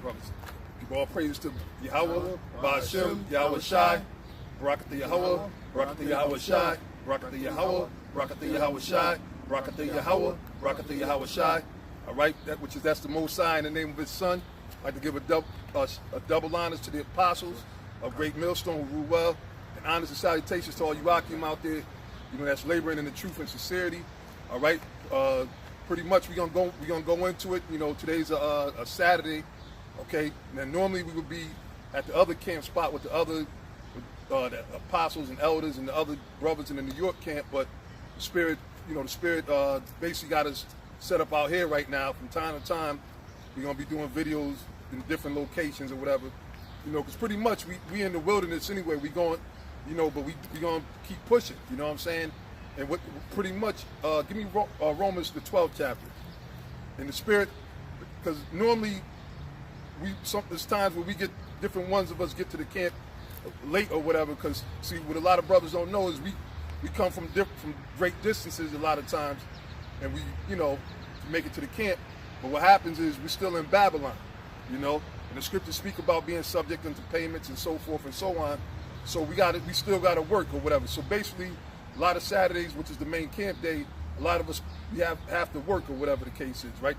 brothers. Give all praises to Yahweh, Ba'ashem, Yahweh Shai, Barakatah Yahweh, Barakatah Yahweh Shai, Barakatah Yahweh, Barakatah Yahweh Shai, Barakatah Yahweh, Barakatah Yahweh Shai. All right, that's the Most High in the name of His Son. I'd like to give a double honors to the apostles of Greatmillstone who rule well, and honors and salutations to all you Akim out there, that's laboring in the truth and sincerity. All right, pretty much we're gonna go into it. Today's a Saturday. Okay, now normally we would be at the other camp spot with the other the apostles and elders and the other brothers in the New York camp, but the Spirit, basically got us set up out here right now. From time to time, we're gonna be doing videos in different locations or whatever, because pretty much we in the wilderness anyway. We going, but we gonna keep pushing. You know what I'm saying? And what pretty much give me Romans the 12th chapter in the Spirit, because normally there's times where we get different ones of us get to the camp late or whatever, because see, what a lot of brothers don't know is we come from great distances a lot of times, and we make it to the camp, but what happens is we're still in Babylon, and the scriptures speak about being subject unto payments and so forth and so on. So we still gotta work or whatever. So basically, a lot of Saturdays, which is the main camp day, a lot of us we have to work or whatever the case is, right?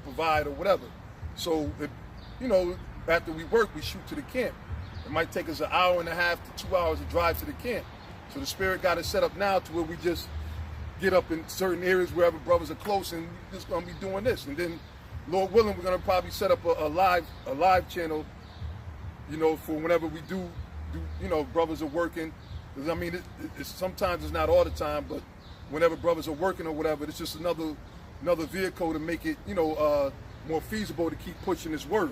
Provide or whatever. So after we work, we shoot to the camp. It might take us an hour and a half to 2 hours to drive to the camp. So the Spirit got it set up now to where we just get up in certain areas wherever brothers are close, and we're just gonna be doing this. And then, Lord willing, we're gonna probably set up a live channel, for whenever we do brothers are working. Because I mean, it's sometimes it's not all the time, but whenever brothers are working or whatever, it's just another vehicle to make it more feasible to keep pushing His word.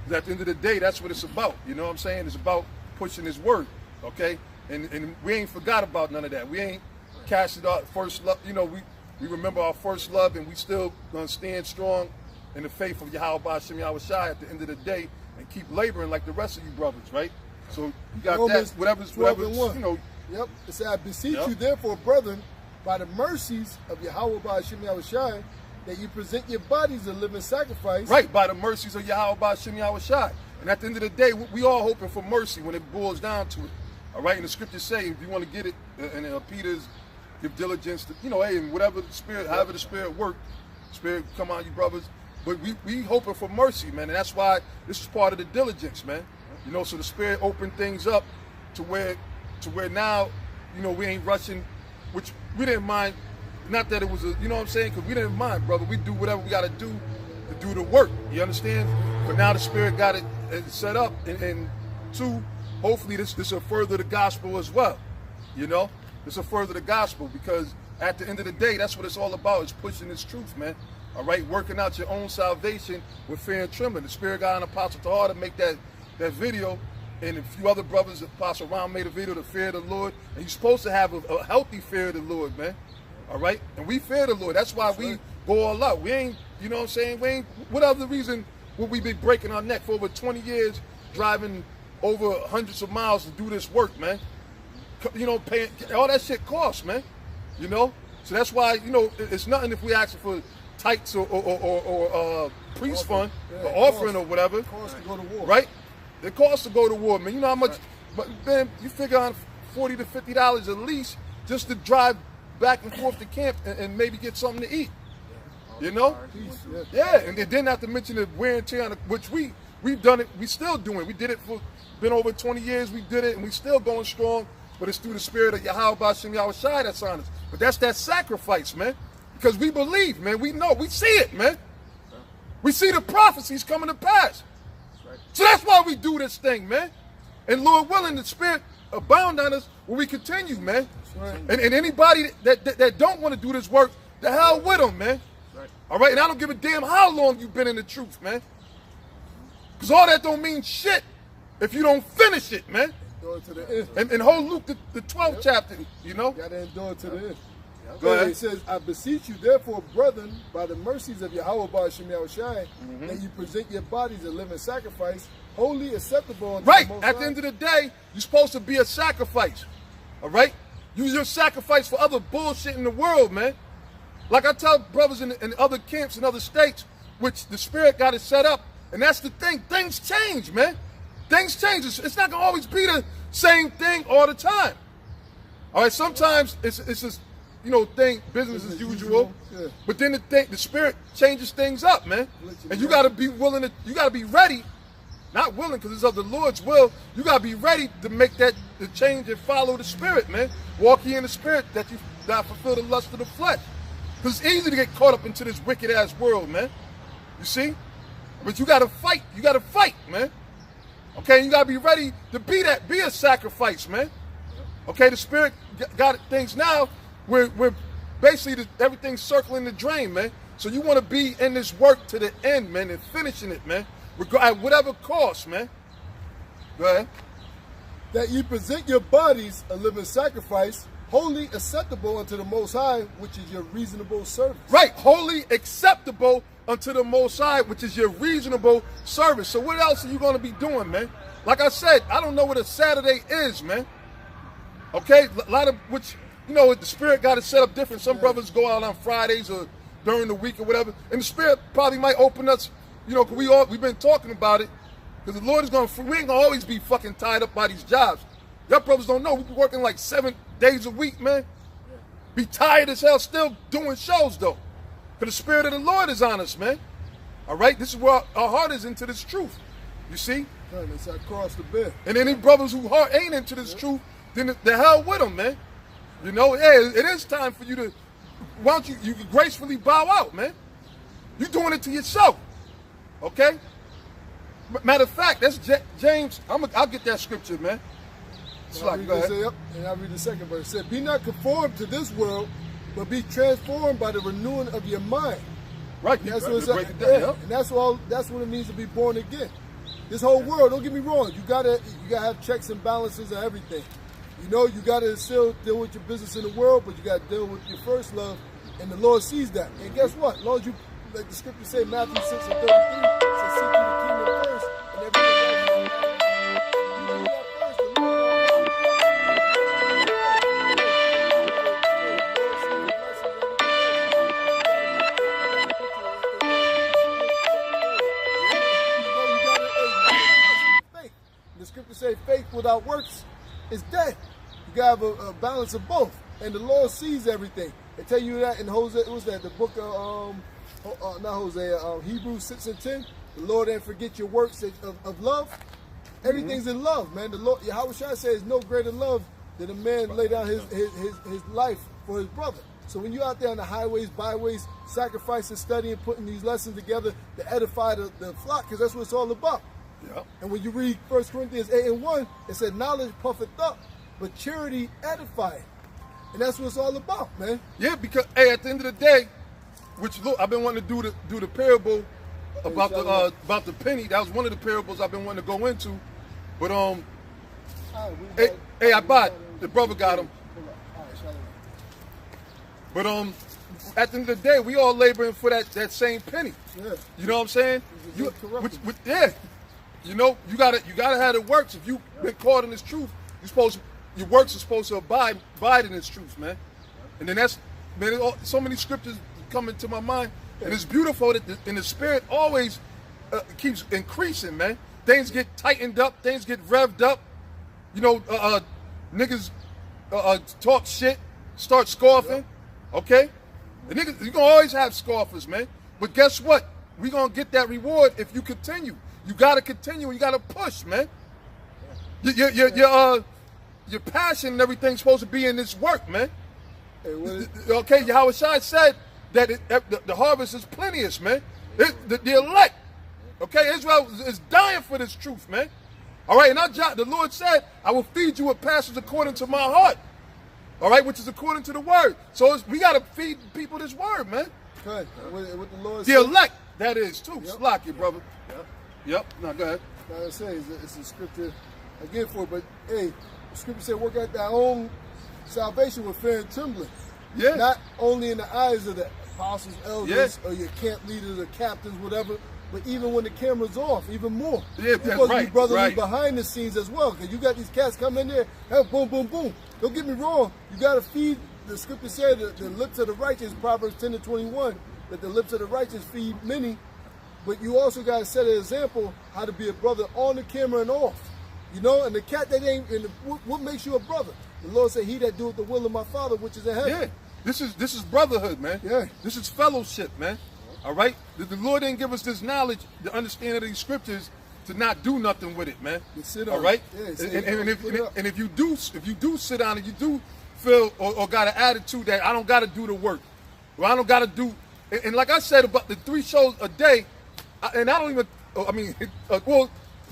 Because at the end of the day, that's what it's about. You know what I'm saying? It's about pushing His word. Okay, and we ain't forgot about none of that. We ain't cast it out first love. We remember our first love, and we still gonna stand strong in the faith of Yahweh Ba'ashem Yahweh Shai at the end of the day, and keep laboring like the rest of you brothers, right? So you got Romans that, whatever's Yep. It said, I beseech you therefore, brethren, by the mercies of Yahweh Ba'ashem Yahweh Shai, that you present your bodies a living sacrifice. Right, by the mercies of Yahweh Ba'ashem Yahweh Shai. And at the end of the day, we all hoping for mercy when it boils down to it. All right, and the scriptures say, if you want to get it, and Peter's give diligence to, hey, and whatever the Spirit, however the Spirit work, Spirit come on you brothers. But we hoping for mercy, man, and that's why this is part of the diligence, man. So the Spirit opened things up to where now, we ain't rushing, which we didn't mind. Not that it was you know what I'm saying, because we didn't mind, brother. We do whatever we got to do the work. You understand? But now the Spirit got it set up, and two, hopefully this will further the gospel as well. This will further the gospel, because at the end of the day, that's what it's all about, is pushing this truth, man. All right, working out your own salvation with fear and trembling. The Spirit got an Apostle Tahar to make that video, and a few other brothers, Apostle Ron made a video, the fear of the Lord, and you're supposed to have a healthy fear of the Lord, man. All right, and we fear the Lord. That's why we go all out. We ain't, what I'm saying, we ain't, what other reason would we be breaking our neck for over 20 years, driving over hundreds of miles to do this work, man? Paying, all that shit costs, man. So that's why, it's nothing if we ask for tights or priest fund or offering or whatever. It costs to go to war. Right? It costs to go to war, man. You know how much, but man, you figure on $40 to $50 at least just to drive back and forth to camp and maybe get something to eat. Yeah, and then not to mention the wear and tear on which we've done it, we still doing it. We did it for been over 20 years, we did it, and we still going strong, but it's through the Spirit of Yahweh Ba'ashem Yahweh Shai that's on us. But that's that sacrifice, man. Because we believe, man, we know, we see it, man. We see the prophecies coming to pass. So that's why we do this thing, man. And Lord willing, the Spirit abound on us when we continue, man. And anybody that don't want to do this work, the hell with them, man. All right, and I don't give a damn how long you've been in the truth, man. Because all that don't mean shit if you don't finish it, man. Endure to the end. And hold Luke the 12th chapter, You got to endure to the end. Go ahead. It says, I beseech you, therefore, brethren, by the mercies of Yahweh Ba'ashem Yahweh Shai, that you present your bodies a living sacrifice, wholly acceptable unto right. the Most At High. the end of the day, you're supposed to be a sacrifice. All right? Use your sacrifice for other bullshit in the world, man. Like I tell brothers in other camps in other states, which the Spirit got it set up And that's the thing. Things change, man. Things change. It's not going to always be the same thing all the time. All right, sometimes it's just, you know, business as usual. Yeah. But then the Spirit changes things up, man. And you got to be willing to, you got to be ready, not willing because it's of the Lord's will. You got to be ready to make the change and follow the Spirit, man. Walk ye in the Spirit that you not fulfill the lust of the flesh. Because it's easy to get caught up into this wicked-ass world, man. You see? But you got to fight. You got to fight, man. Okay, you got to be ready to be a sacrifice, man. Okay, the Spirit got things now where basically everything's circling the drain, man. So you want to be in this work to the end, man, and finishing it, man, at whatever cost, man. Go ahead. That you present your bodies a living sacrifice, wholly acceptable unto the Most High, which is your reasonable service. Right, wholly acceptable unto the Most High, which is your reasonable service. So what else are you going to be doing, man? Like I said, I don't know what a Saturday is, man. Okay, a lot of which, you know, the Spirit got it set up different. Some brothers go out on Fridays or during the week or whatever, and the Spirit probably might open us, you know, because we've been talking about it, because the Lord is going to, we ain't going to always be fucking tied up by these jobs. Y'all brothers don't know, we be working like 7 days a week, man. Be tired as hell still doing shows, though. Because the Spirit of the Lord is on us, man. All right? This is where our heart is into this truth. You see? It's across the bed. And any brothers who heart ain't into this truth, then the hell with them, man. You know, yeah, it is time for you to, why don't you can gracefully bow out, man. You're doing it to yourself. Okay? Matter of fact, that's James. I'll get that scripture, man. Go ahead. Yep, and I'll read the second verse. It said, be not conformed to this world, but be transformed by the renewing of your mind. Right. And that's what it's break it down. Yeah. And that's what it means to be born again. This whole world, don't get me wrong, you gotta have checks and balances and everything. You know, you gotta still deal with your business in the world, but you gotta deal with your first love, and the Lord sees that. And guess what? As long as you, like the scripture say, Matthew 6:33, says, seek ye the kingdom first, and everything else will be added. The scripture say faith without works is dead. You gotta have a balance of both, and the Lord sees everything. They tell you that in Hosea. What was that? The book of not Hosea, Hebrews 6:10. The Lord didn't forget your works of love. Everything's in love, man. The Lord, Yahweh Shai says, no greater love than a man lay down his life for his brother. So when you're out there on the highways, byways, sacrificing, studying, putting these lessons together to edify the flock, because that's what it's all about. Yep. And when you read 1 Corinthians 8:1, it said, knowledge puffeth up, but charity edifieth. And that's what it's all about, man. Yeah, because hey, at the end of the day, which look, I've been wanting to do the parable about the penny. That was one of the parables I've been wanting to go into. But I bought the brother got him. But at the end of the day, we all laboring for that same penny. Yeah. You know what I'm saying? Yeah. You know, you gotta have it works. If you've been caught in this truth, your works are supposed to abide in this truth, man. And then so many scriptures come into my mind, and it's beautiful that the Spirit always keeps increasing, man. Things get tightened up, things get revved up. You know, niggas talk shit, start scoffing, okay? The niggas, you're gonna always have scoffers, man. But guess what? We're gonna get that reward if you continue. You gotta continue. You gotta push, man. Your passion and everything's supposed to be in this work, man. Hey, okay, Yahweh Shai said that the harvest is plenteous, man. The elect, okay, Israel is dying for this truth, man. All right, and the Lord said, I will feed you with passions according to my heart. All right, which is according to the word. So we gotta feed people this word, man. Okay, what the Lord the said. Elect, that is too. Yep. Slack you, brother. Yep. Now go ahead. Like I say, it's a scripture again for it, but hey, the scripture said, work out thy own salvation with fear and trembling. Yeah. Not only in the eyes of the apostles, elders, or your camp leaders or captains, whatever, but even when the camera's off, even more. Yeah, you're supposed to be brotherly right. behind the scenes as well, because you got these cats coming in there, hey, boom, boom, boom. Don't get me wrong, you got to feed. The scripture said that the lips of the righteous, Proverbs 10:21, that the lips of the righteous feed many, but you also got to set an example how to be a brother on the camera and off. You know, and the cat that ain't, and what makes you a brother? The Lord said, he that doeth the will of my Father, which is in heaven. Yeah, this is brotherhood, man. Yeah. This is fellowship, man. All right? The Lord didn't give us this knowledge, the understanding of these scriptures, to not do nothing with it, man. Sit all right? Yeah, and if you do sit down and you do feel or got an attitude that I don't got to do the work, or I don't got to do, and like I said about the 3 shows a day, and I don't even, I mean, well,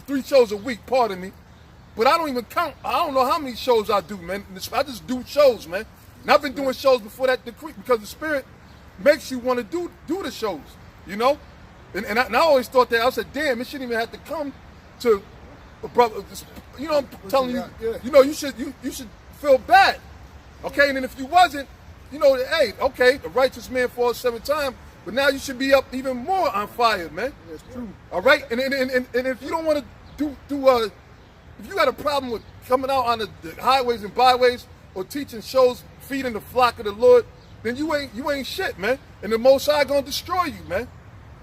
3 shows a week, pardon me, but I don't even count. I don't know how many shows I do, man. I just do shows, man. And I've been doing shows before that decree because the Spirit makes you want to do the shows, you know? And I always thought that. I said, damn, it shouldn't even have to come to a brother. You know, I'm telling you, you know, you should feel bad, okay? And then if you wasn't, you know, hey, okay, the righteous man falls 7 times, but now you should be up even more on fire, man. That's true. All right? And if you don't want to if you got a problem with coming out on the highways and byways or teaching shows, feeding the flock of the Lord, then you ain't shit, man. And the Most High gonna destroy you, man.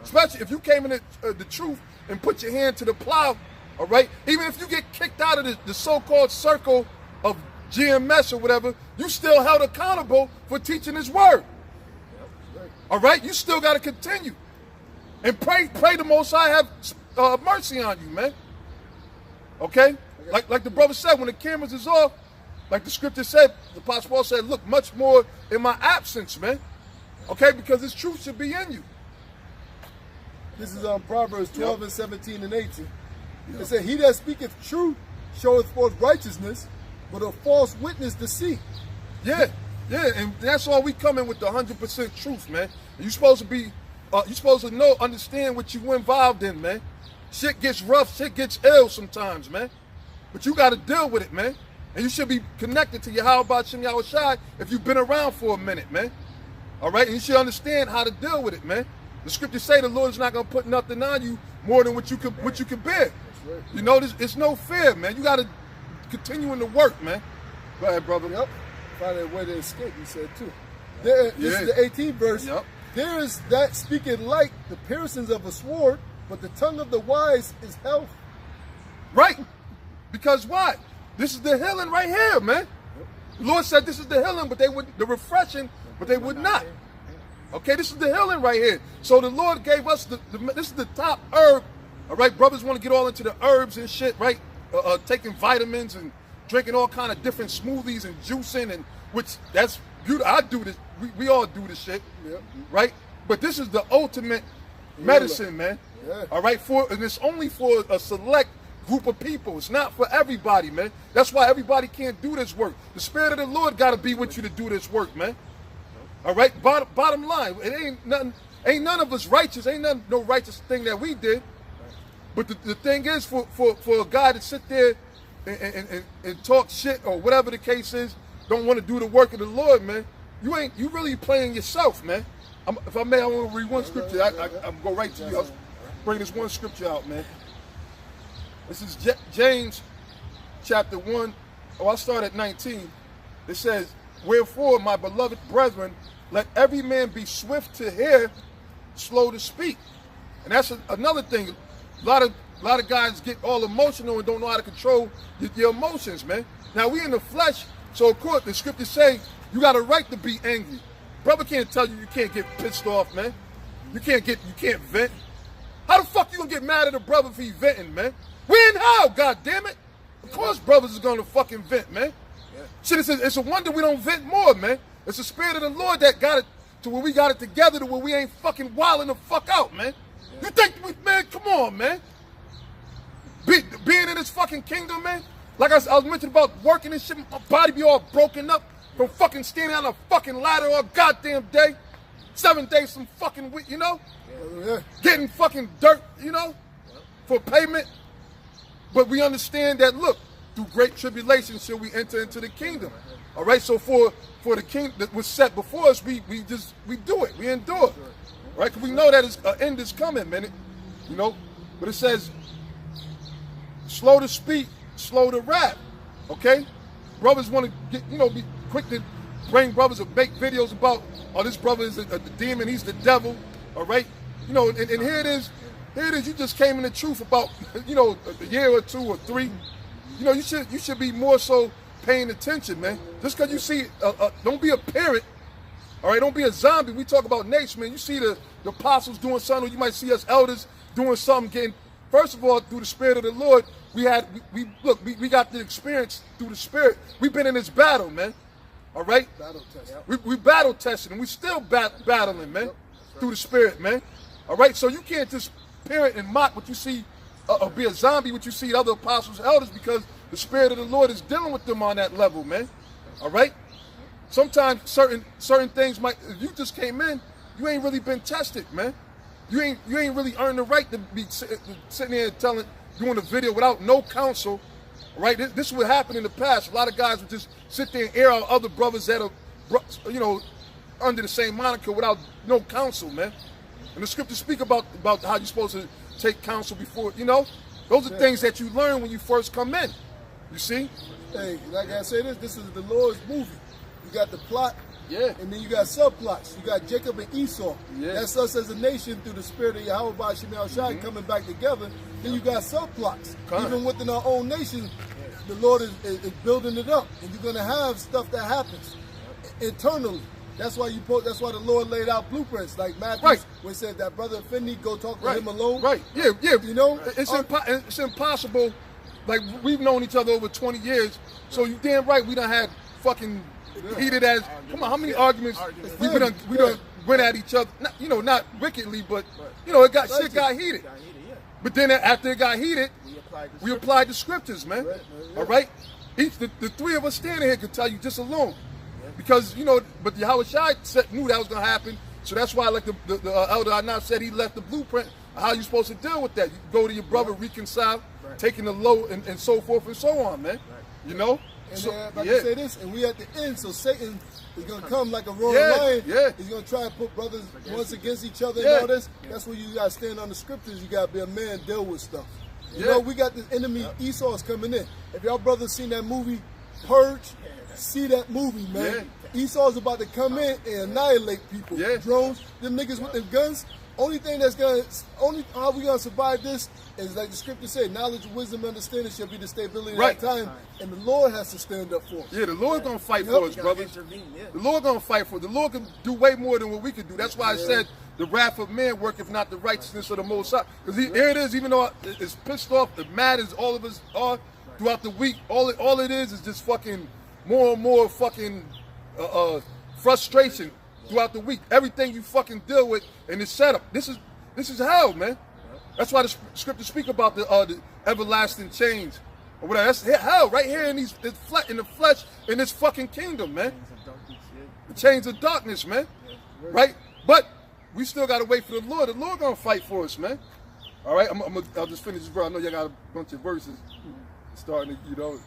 Especially if you came in the truth and put your hand to the plow, all right? Even if you get kicked out of the so-called circle of GMS or whatever, you still held accountable for teaching His word. All right? You still got to continue. And pray the Most High have mercy on you, man. Okay? Like the brother said, when the cameras is off, like the scripture said, the Apostle Paul said, look much more in my absence, man. Okay? Because His truth should be in you. This is on Proverbs 12 and 17 and 18. It said, he that speaketh truth showeth forth righteousness, but a false witness deceit. Yeah, and that's why we come in with the 100% truth, man. You're supposed to be, you're supposed to understand what you involved in, man. Shit gets rough, shit gets ill sometimes, man. But you got to deal with it, man. And you should be connected to Yahweh Shem Yahweh Shai if you've been around for a minute, man. All right, and you should understand how to deal with it, man. The scriptures say the Lord is not going to put nothing on you more than what you can bear. Right. You know, it's no fear, man. You got to continue in the work, man. Go ahead, brother. Yep. Find a way to escape, he said too. This is the 18th verse. Yep. There is that speaketh like the piercings of a sword, but the tongue of the wise is health. Right. Because why? This is the healing right here, man. Yep. The Lord said this is the healing, but the refreshing, but they would not. Okay, this is the healing right here. So the Lord gave us this is the top herb. All right, brothers want to get all into the herbs and shit, right? Taking vitamins and drinking all kind of different smoothies and juicing, and which that's beautiful. I do this. We all do this shit, right? But this is the ultimate medicine, man. Yeah. All right, and it's only for a select group of people. It's not for everybody, man. That's why everybody can't do this work. The Spirit of the Lord got to be with you to do this work, man. All right, bottom line, it ain't none of us righteous. Ain't no righteous thing that we did. But the thing is, for a guy to sit there and talk shit or whatever the case is, don't want to do the work of the Lord, man, you really playing yourself, man. If I may, I want to read one scripture. I'm go right to you. I'll bring this one scripture out, man. This is James chapter 1. I'll start at 19. It says, wherefore, my beloved brethren, let every man be swift to hear, slow to speak. And that's another thing. A lot of guys get all emotional and don't know how to control your emotions, man. Now, we in the flesh, so of course, the scriptures say you got a right to be angry. Brother can't tell you can't get pissed off, man. You can't vent. How the fuck you gonna get mad at a brother if he venting, man? We in hell, goddammit. Of course brothers is gonna fucking vent, man. Shit, it's a wonder we don't vent more, man. It's the Spirit of the Lord that got it to where we got it together to where we ain't fucking wilding the fuck out, man. You think, man, come on, man. Being in this fucking kingdom, man. Like I was mentioning about working and shit, my body be all broken up from fucking standing on a fucking ladder all goddamn day. 7 days some fucking week, you know? Getting fucking dirt, you know? For payment. But we understand that, look, through great tribulation shall we enter into the kingdom. All right, so for the kingdom that was set before us, we do it, we endure. Right, because we know that an end is coming, man. You know, but it says, slow to speak, slow to rap. Okay, brothers want to get, be quick to bring brothers and make videos about, oh, this brother is the demon, he's the devil. All right, and here it is. here it is. You just came in the truth about, you know, a year or 2 or 3. You know, you should be more so paying attention, man. Just because you see, don't be a parrot. All right, don't be a zombie. We talk about nature, man. You see the apostles doing something, or you might see us elders doing something, getting, first of all, through the Spirit of the Lord, we got the experience through the Spirit. We've been in this battle, man. All right? Battle test. We battle testing, and we still battling, man, through the Spirit, man. All right? So you can't just parrot and mock what you see, or be a zombie what you see other apostles, elders, because the Spirit of the Lord is dealing with them on that level, man. All right? Sometimes certain things might, if you just came in, you ain't really been tested, man. You ain't really earned the right to be sitting here doing a video without no counsel, right? This would happen in the past. A lot of guys would just sit there and air out other brothers that are, you know, under the same moniker without no counsel, man. And the scriptures speak about how you're supposed to take counsel before, you know. Those are things that you learn when you first come in. You see? Hey, like I said, this is the Lord's movie. You got the plot, and then you got subplots. You got Jacob and Esau. Yeah. That's us as a nation through the Spirit of Yahweh by Shemel Shai coming back together. Then you got subplots. Even within our own nation, the Lord is building it up, and you're gonna have stuff that happens internally. That's why that's why the Lord laid out blueprints, like Matthew, when he said that brother Finney, go talk to him alone. Right. Yeah. You know, it's impossible. Like, we've known each other over 20 years, so you damn right we done had fucking heated as, come on, how many arguments we done went at each other, not, you know, not wickedly, but, you know, shit got heated. But then after it got heated, we applied the scriptures, man. All right? The 3 of us standing here could tell you just alone. Because, you know, but Yahweh Shai knew that was going to happen, so that's why, like the elder Anab said, he left the blueprint of how you're supposed to deal with that. You go to your brother, reconcile, taking the low, and so forth and so on, man. You know? And so, like I say this, and we at the end, so Satan is going to come like a roaring lion. He's going to try and put brothers once against each other and all this. That's where you got to stand on the scriptures. You got to be a man, deal with stuff. You know, we got the enemy, Esau's coming in. If y'all brothers seen that movie, Purge, see that movie, man. Esau's about to come in and annihilate people. Drones, them niggas with them guns. Only how we gonna survive this is, like the scripture said, knowledge, wisdom, understanding shall be the stability of that time, and the Lord has to stand up for us. Yeah, the Lord gonna fight for us, brothers. The Lord gonna fight for us. The Lord can do way more than what we can do. That's why I said the wrath of man worketh not the righteousness of the Most High. Because here it is, even though it's pissed off, as mad as all of us are throughout the week, all it is just fucking more and more fucking frustration throughout the week. Everything you fucking deal with in this setup. This is hell, man. That's why the scriptures speak about the everlasting change or whatever. That's hell right here in the flesh in this fucking kingdom, man. The chains of darkness, man. Right? But we still gotta wait for the Lord. The Lord gonna fight for us, man. All right, I'll just finish this verse. I know y'all got a bunch of verses starting to, you know,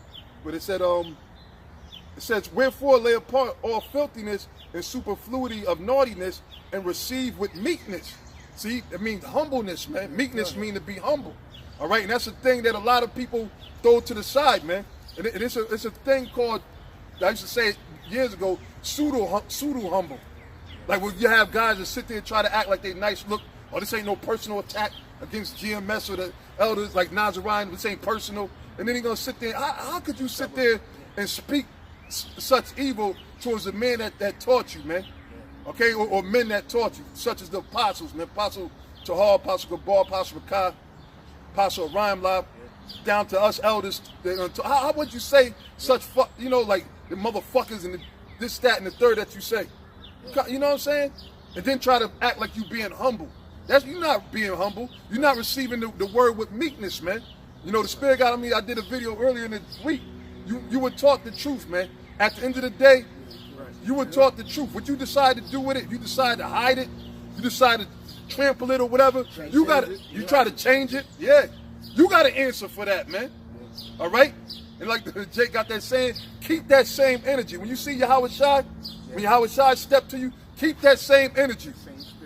but it says, wherefore lay apart all filthiness and superfluity of naughtiness, and receive with meekness. See, it means humbleness, man. Meekness means to be humble. All right, and that's a thing that a lot of people throw to the side, man. And it's a thing called, I used to say years ago, pseudo humble. Like when you have guys that sit there and try to act like they nice, look, oh, this ain't no personal attack against GMS or the elders like Nazarene, this ain't personal. And then he's gonna sit there. How could you sit there and speak such evil towards the man that taught you, man? Okay, or men that taught you, such as the apostles, man. Apostle Tahar, Apostle Gabar, Apostle Rakah, Apostle Rhymelab, down to us elders. How would you say such you know, like the motherfuckers and this, that, and the third that you say? You know what I'm saying? And then try to act like you being humble. You're not being humble. You're not receiving the word with meekness, man. You know, the Spirit got on me. I did a video earlier in the week. You were taught the truth, man. At the end of the day, you were taught the truth. What you decide to do with it, you decide to hide it, you decide to trample it or whatever, you try to change it. Yeah. You got to answer for that, man. All right? And like Jake got that saying, keep that same energy. When you see Yahweh Shai, when Yahweh Shai step to you, keep that same energy,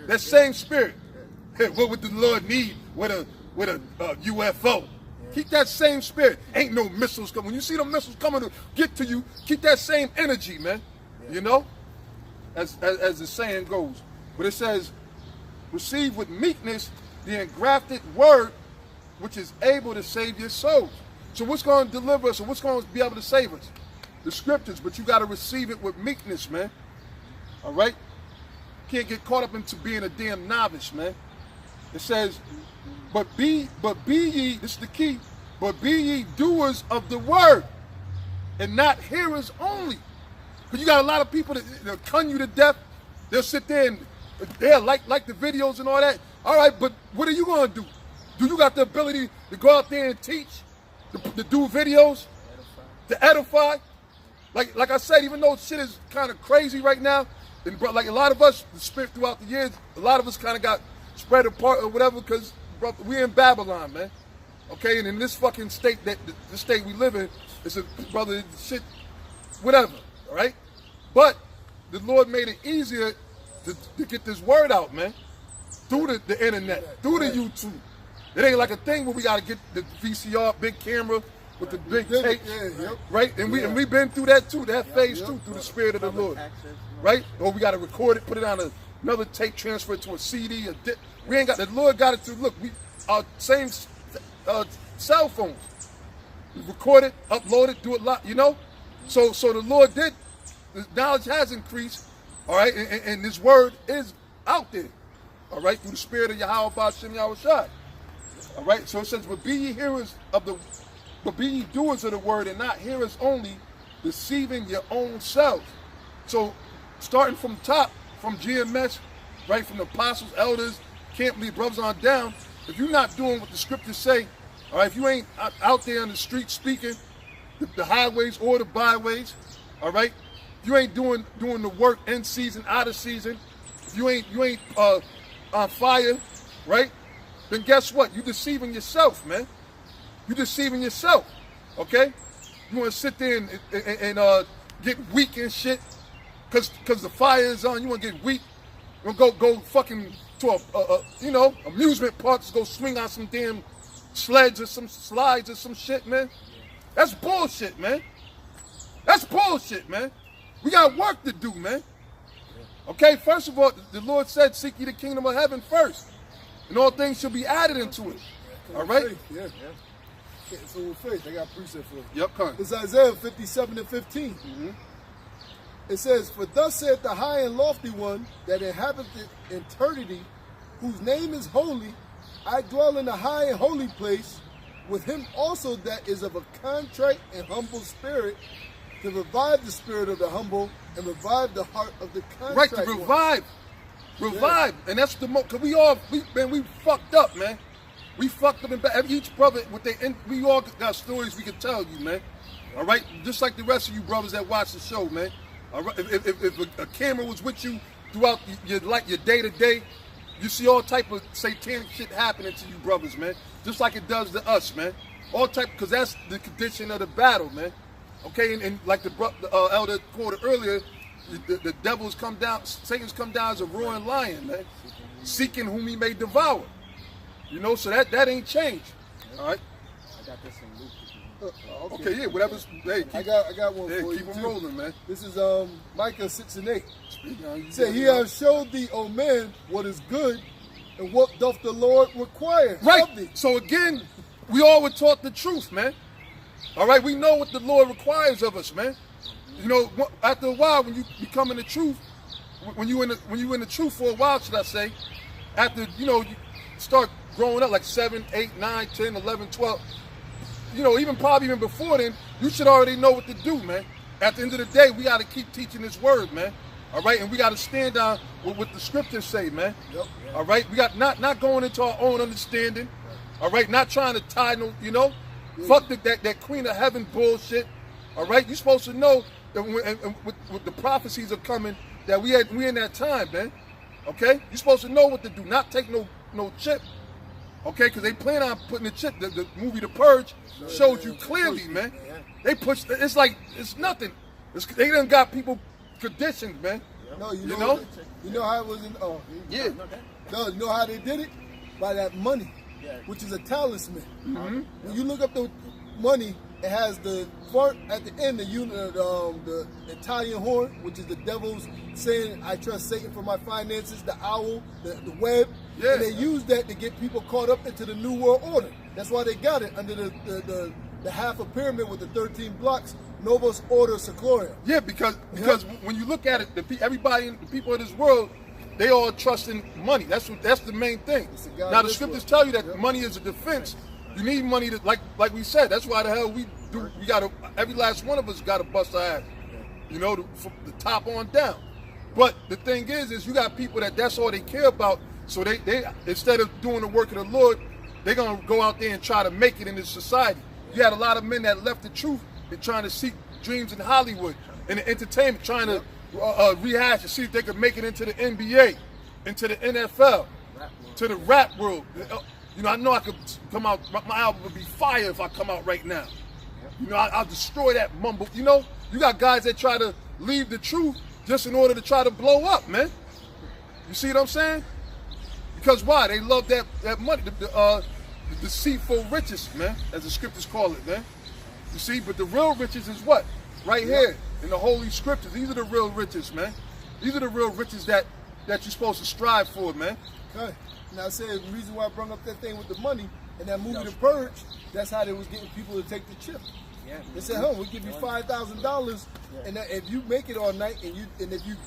that same spirit. What would the Lord need with a UFO? Keep that same spirit. Ain't no missiles coming. When you see the missiles coming to get to you, keep that same energy, man. You know, as the saying goes. But it says, receive with meekness the engrafted word, which is able to save your souls. So what's going to deliver us, or what's going to be able to save us? The scriptures, but you got to receive it with meekness, man. All right? Can't get caught up into being a damn novice, man. It says, but be ye, this is the key, but be ye doers of the word, and not hearers only. Because you got a lot of people that'll cun you to death. They'll sit there and they'll like the videos and all that. All right, but what are you going to do? Do you got the ability to go out there and teach, to do videos, to edify? Like I said, even though shit is kind of crazy right now, and like a lot of us, the spirit throughout the years, a lot of us kind of got spread apart or whatever, because we're in Babylon, man. Okay, and in this fucking state, the state we live in, it's a, brother, shit, whatever, all right? But the Lord made it easier to get this word out, man, through the internet, through the YouTube. It ain't like a thing where we got to get the VCR, big camera, with the big tape, right? And we've been through that too, that phase too, through the Spirit of the Lord, right? Or we got to record it, put it on another tape, transfer it to a CD. We ain't got, the Lord got it through, look, our same cell phones. We record it, upload it, do it live, you know? So the Lord did, the knowledge has increased, all right? And this word is out there, all right? Through the Spirit of Yahweh Ba'ashem Yahushai. All right, so it says, but be ye hearers of the, but be ye doers of the word, and not hearers only, deceiving your own selves. So starting from top, from GMS, right, from the apostles, elders, camp lead brothers on down, if you're not doing what the scriptures say, all right, if you ain't out there on the street speaking, the highways or the byways, all right, if you ain't doing the work in season, out of season, if you ain't on fire, right, then guess what? You're deceiving yourself, man. You're deceiving yourself, okay? You want to sit there and get weak and shit because the fire is on. You want to get weak. You want to go fucking to a amusement park to go swing on some damn sleds or some slides or some shit, man. That's bullshit, man. That's bullshit, man. We got work to do, man. Okay, first of all, the Lord said, seek ye the kingdom of heaven first, and all things shall be added into it. All right? Yeah. So with faith, I got a precept for it. Yep, come on. It's Isaiah 57 and 15. Mm-hmm. It says, for thus saith the high and lofty one that inhabiteth eternity, whose name is holy, I dwell in a high and holy place, with him also that is of a contrite and humble spirit, to revive the spirit of the humble and revive the heart of the contrite. Right, to revive. Revive. Yeah. And that's the most, because we fucked up, man. We fucked up in back. Each brother, we all got stories we can tell you, man. All right? Just like the rest of you brothers that watch the show, man. All right? If a camera was with you throughout your day-to-day, you see all type of satanic shit happening to you brothers, man. Just like it does to us, man. All type, because that's the condition of the battle, man. Okay? And like the elder quoted earlier, the devils come down, Satan's come down as a roaring lion, man. Seeking whom he may devour. You know, so that ain't changed. All right. I got this in Luke. Okay, yeah, whatever's. Hey, I got one for you. Keep them rolling, man. This is Micah 6 and 8. Say, he has showed thee, O man, what is good, and what doth the Lord require of thee. So again, we all were taught the truth, man. All right, we know what the Lord requires of us, man. You know, after a while, when you become in the truth, when you in the truth for a while, should I say, after you start growing up like 7, 8, 9, 10, 11, 12, probably even before then, you should already know what to do, man. At the end of the day, we got to keep teaching this word, man. All right, and we got to stand on what the scriptures say, man. Yep. All right, we got not going into our own understanding. All right, not trying to tie no, fuck that Queen of Heaven bullshit. All right, you're supposed to know that with the prophecies are coming that we in that time, man. Okay, you're supposed to know what to do, not take no chip. Okay, because they plan on putting the chip. The movie The Purge showed you clearly, man. They pushed. It's like it's nothing. They done got people conditioned, man. No, you know how it was in. Yeah. No, you know how they did it? By that money, which is a talisman. Mm-hmm. When you look up the money, it has the front at the end, the Italian horn, which is the devil's saying, "I trust Satan for my finances." The owl, the web. Yeah. And they used that to get people caught up into the New World Order. That's why they got it under the half a pyramid with the 13 blocks, Novus Order Secloria. Yeah, because when you look at it, everybody, the people of this world, they all trust in money. That's the main thing. Now the scriptures tell you that money is a defense. You need money to, like we said. That's why the hell we gotta, every last one of us gotta bust our ass. You know, from the top on down. But the thing is you got people that's all they care about. So they instead of doing the work of the Lord, they're gonna go out there and try to make it in this society. You had a lot of men that left the truth and trying to seek dreams in Hollywood and the entertainment, trying to rehash and see if they could make it into the NBA, into the NFL, to the rap world. You know I could come out. My album would be fire if I come out right now. You know, I'll destroy that mumble. You know, you got guys that try to leave the truth just in order to try to blow up, man. You see what I'm saying? Because why? They love that money, the deceitful riches, man, as the scriptures call it, man. You see, but the real riches is what? Right here in the Holy Scriptures. These are the real riches, man. These are the real riches that you're supposed to strive for, man. Okay. Now I said the reason why I brought up that thing with the money and that movie The Purge, that's how they was getting people to take the chip. Yeah. They said, "Oh, we give you $5,000, and that if you make it all night, and if you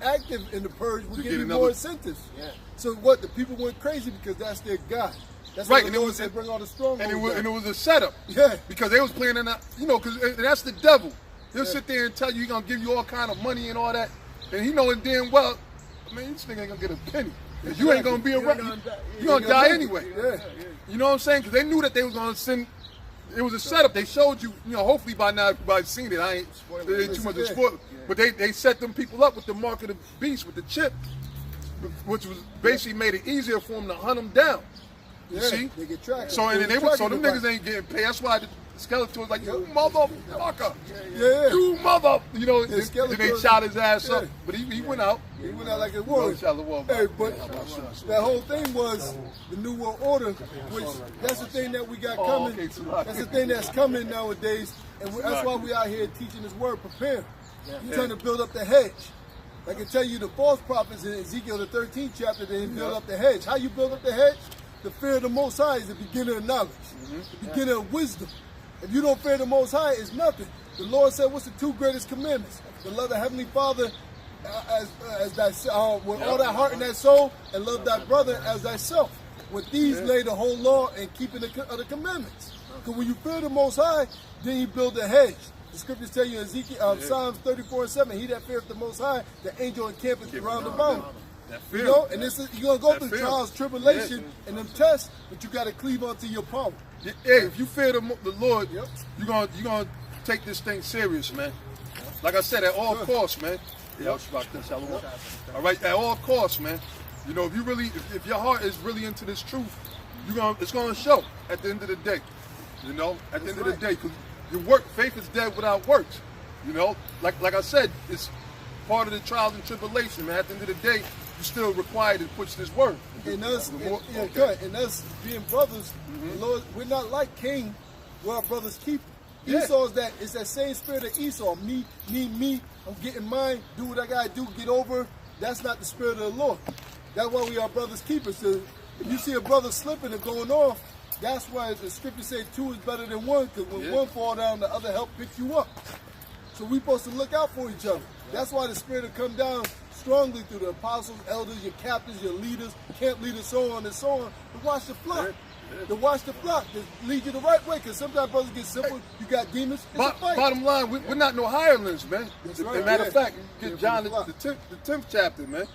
active in the purge, we'll give you more incentives." Yeah. So what? The people went crazy because that's their God. That's Right, what and the it Lord was said, bring all the strong. And it was a setup. Yeah. Because they was playing in that, you know, because that's the devil. He'll sit there and tell you he's gonna give you all kind of money and all that, and he knowing damn well, man, this nigga ain't gonna get a penny. You ain't gonna be around. You're gonna die anyway. Yeah. You know what I'm saying? Because they knew that they was gonna send. It was a setup. They showed you. You know, hopefully by now everybody's seen it. I ain't too much of spoil. But they set them people up with the mark of the beast, with the chip, which was basically made it easier for them to hunt them down. You see? They get tracked. So and them niggas ain't getting paid. That's why the Skeletor was like, "You motherfucker, Yeah. you mother," you know. Yeah, Then they shot his ass up, but he went out. He went out like a warrior. Hey, but that whole thing was the New World Order, which that's the thing that we got coming. Okay, that's the thing that's coming nowadays, and that's why we out here teaching this word, prepare. You're trying to build up the hedge. I can tell you the false prophets in Ezekiel the 13th chapter, they build up the hedge. How you build up the hedge? The fear of the Most High is the beginning of knowledge, the beginning of wisdom. If you don't fear the Most High, it's nothing. The Lord said, what's the two greatest commandments? To love the Heavenly Father as thyself, with all thy heart and thy soul, and love thy brother as thyself. With these lay the whole law and keeping the commandments. Because when you fear the Most High, then you build a hedge. The scriptures tell you in Ezekiel, Psalms 34:7, he that feareth the Most High, the angel encampeth around about him. You know, and this is, you're going to go through trials, tribulation, and them tests, but you got to cleave onto your power. Yeah, if you fear the Lord, you're gonna take this thing serious, man. Like I said, at all costs, man. All right, at all costs, man. You know, if your heart is really into this truth, it's gonna show at the end of the day. You know, at the end of the day, because your faith is dead without works. You know, like I said, it's part of the trials and tribulation, man. At the end of the day, you're still required to push this word. And us, and us being brothers, Lord, we're not like Cain, we're our brother's keeper. Esau's it's that same spirit of Esau. Me, I'm getting mine, do what I gotta do, get over. That's not the spirit of the Lord. That's why we are brothers' keepers. So if you see a brother slipping and going off, that's why the scripture says two is better than one, because when one fall down, the other help pick you up. So we're supposed to look out for each other. That's why the spirit will come down strongly through the apostles, elders, your captains, your leaders, camp leaders, so on and so on, to watch the flock. To watch the flock, to lead you the right way, because sometimes brothers get simple, you got demons, it's a fight. Bottom line, we're not no hirelings, man. As a matter of fact, get John the 10th chapter, man.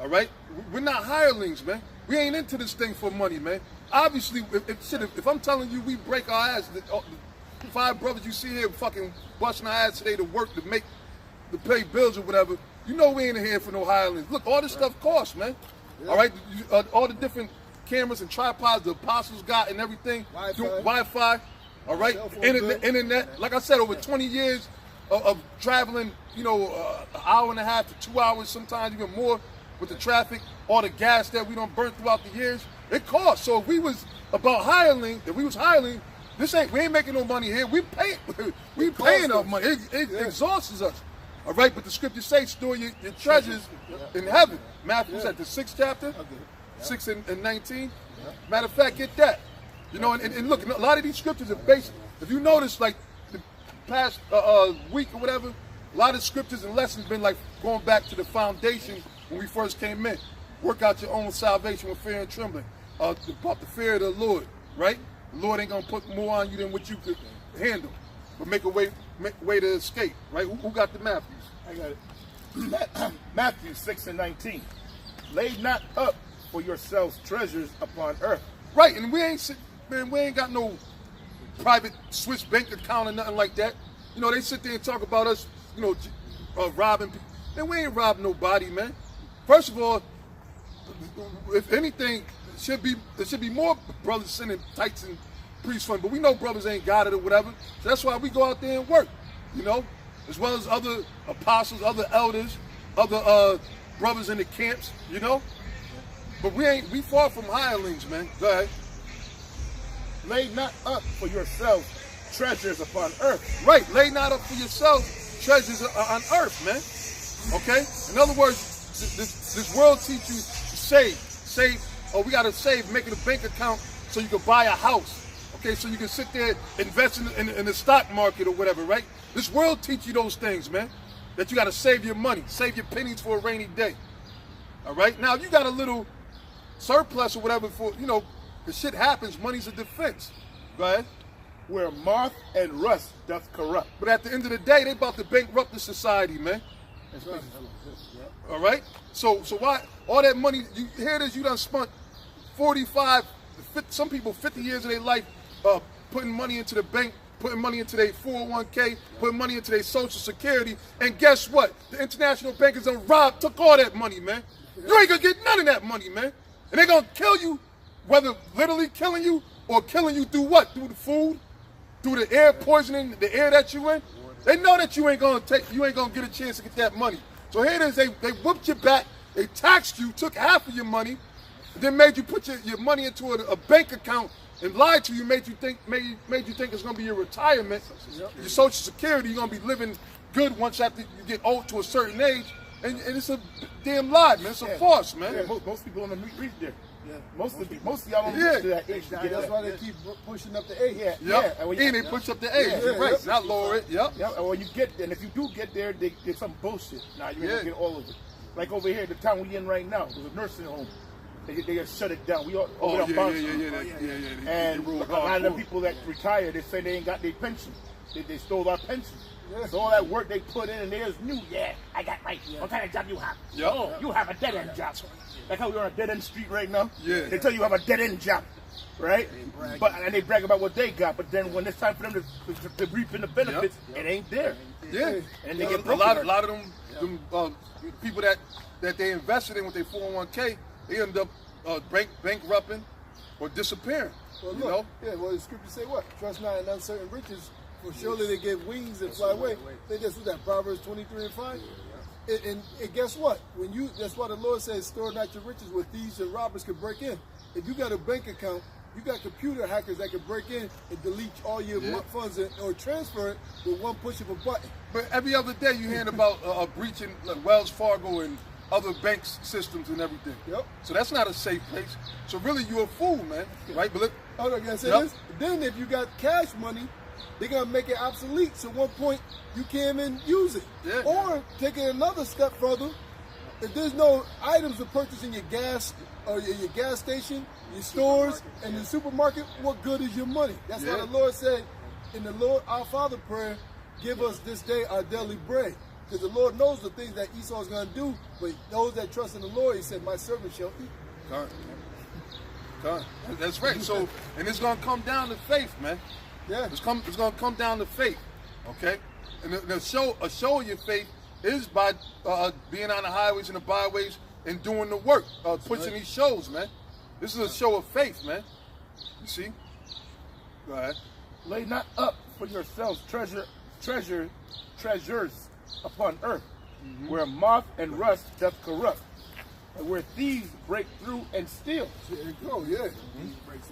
All right? We're not hirelings, man. We ain't into this thing for money, man. Obviously, if I'm telling you we break our ass, the 5 brothers you see here fucking busting our ass today to work, to pay bills or whatever, you know we ain't here for no hirelings. Look, all this stuff costs, man. All right? All the different cameras and tripods the apostles got and everything, Wi-Fi, all right, internet. Like I said, over 20 years of traveling, you know, an hour and a half to 2 hours, sometimes even more, with the traffic, all the gas that we don't burn throughout the years, it costs. So if we was about hireling, we ain't making no money here. We paying our money. It exhausts us. All right, but the scriptures say, store your treasures in heaven. Matthew's at the 6th chapter. 6 and 19. Matter of fact, get that. You know, and look, a lot of these scriptures are based. If you notice, like the past week or whatever, a lot of scriptures and lessons been like going back to the foundation when we first came in. Work out your own salvation with fear and trembling. About the fear of the Lord, right? The Lord ain't gonna put more on you than what you could handle, but make a way to escape, right? Who got the Matthews? I got it. Matthew 6 and 19. Lay not up for yourselves treasures upon earth. Right, and we ain't got no private Swiss bank account or nothing like that. You know, they sit there and talk about us, you know, robbing people. Man, we ain't robbed nobody, man. First of all, if anything, there should be more brothers sending tights and priest fund, but we know brothers ain't got it or whatever. So that's why we go out there and work, you know, as well as other apostles, other elders, other brothers in the camps, you know. But we far from hirelings, man. Go ahead. Lay not up for yourselves treasures upon earth. Right, lay not up for yourselves treasures on earth, man. Okay? In other words, this world teach you to save. Oh, we gotta save, make it a bank account so you can buy a house. Okay, so you can sit there, invest in the stock market or whatever, right? This world teach you those things, man. That you gotta save your money, save your pennies for a rainy day. All right? Now, if you got a little surplus or whatever for, you know, the shit happens, money's a defense. Go ahead. Where moth and rust doth corrupt. But at the end of the day, they about to bankrupt the society, man. All right? So why all that money, you hear this, you done spent 45, 50, some people 50 years of their life putting money into the bank, putting money into their 401k, putting money into their social security, and guess what? The international bankers done took all that money, man. You ain't gonna get none of that money, man. And they're gonna kill you, whether literally killing you or killing you through what? Through the food? Through the air poisoning, the air that you in? They know that you ain't gonna get a chance to get that money. So here it is, they whipped your back, they taxed you, took half of your money, then made you put your money into a bank account and lied to you, made you think it's gonna be your retirement, your social security, you're gonna be living good once after you get old to a certain age, and it's a damn lie, man. It's a farce, man. Yeah, most people don't reach there. Yeah. Most of y'all don't reach to that age. That's why they keep pushing up the age. And they push up the age. You're right. Not lower it. Yep. And when you get there, and if you do get there, they get some bullshit. Now you ain't gonna get all of it. Like over here, the town we in right now, there's a nursing home. They just shut it down. We all And a lot of the people that retired, they say they ain't got their pension. They stole our pension. So all that work they put in, and there's new. Yeah, I got my. What kind of job you have? Yep. Oh, you have a dead end job. Like how we're on a dead end street right now. Yeah. They tell you have a dead end job, right? And they brag about what they got. But then when it's time for them to reap in the benefits, it ain't there. Yeah. And they get a lot of them people that they invested in with their 401k, they end up bankrupting or disappearing. Well, you look, know? yeah. Well, the scripture say what? Trust not in uncertain riches, for surely they get wings and fly away. They just was that Proverbs 23 and 5. And guess what? That's why the Lord says, store not your riches where thieves and robbers can break in. If you got a bank account, you got computer hackers that can break in and delete all your funds or transfer it with one push of a button. But every other day you hear about breaching like Wells Fargo and other banks systems and everything. Yep. So that's not a safe place. So really you're a fool, man. Right? But look, hold on, can I say this? Then if you got cash money, they're gonna make it obsolete. So at one point you can't even use it. Yeah. Or take it another step further. If there's no items to purchase in your gas or your gas station, your stores, and the supermarket, what good is your money? That's why the Lord said in the Lord Our Father prayer, give us this day our daily bread. Because the Lord knows the things that Esau is going to do, but those that trust in the Lord, he said, my servant shall eat. God. That's right. So, and it's going to come down to faith, man. Yeah. It's going to come down to faith, okay? And a show of your faith is by being on the highways and the byways and doing the work, pushing these shows, man. This is a show of faith, man. You see? Go ahead. Lay not up for yourselves treasures upon earth, where moth and rust doth corrupt, and where thieves break through and steal. There you go, yeah.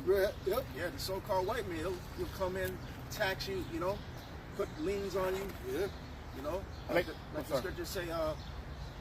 Yeah, the so-called white man, he'll come in, tax you, you know, put liens on you. Yeah. You know, Like the scriptures say,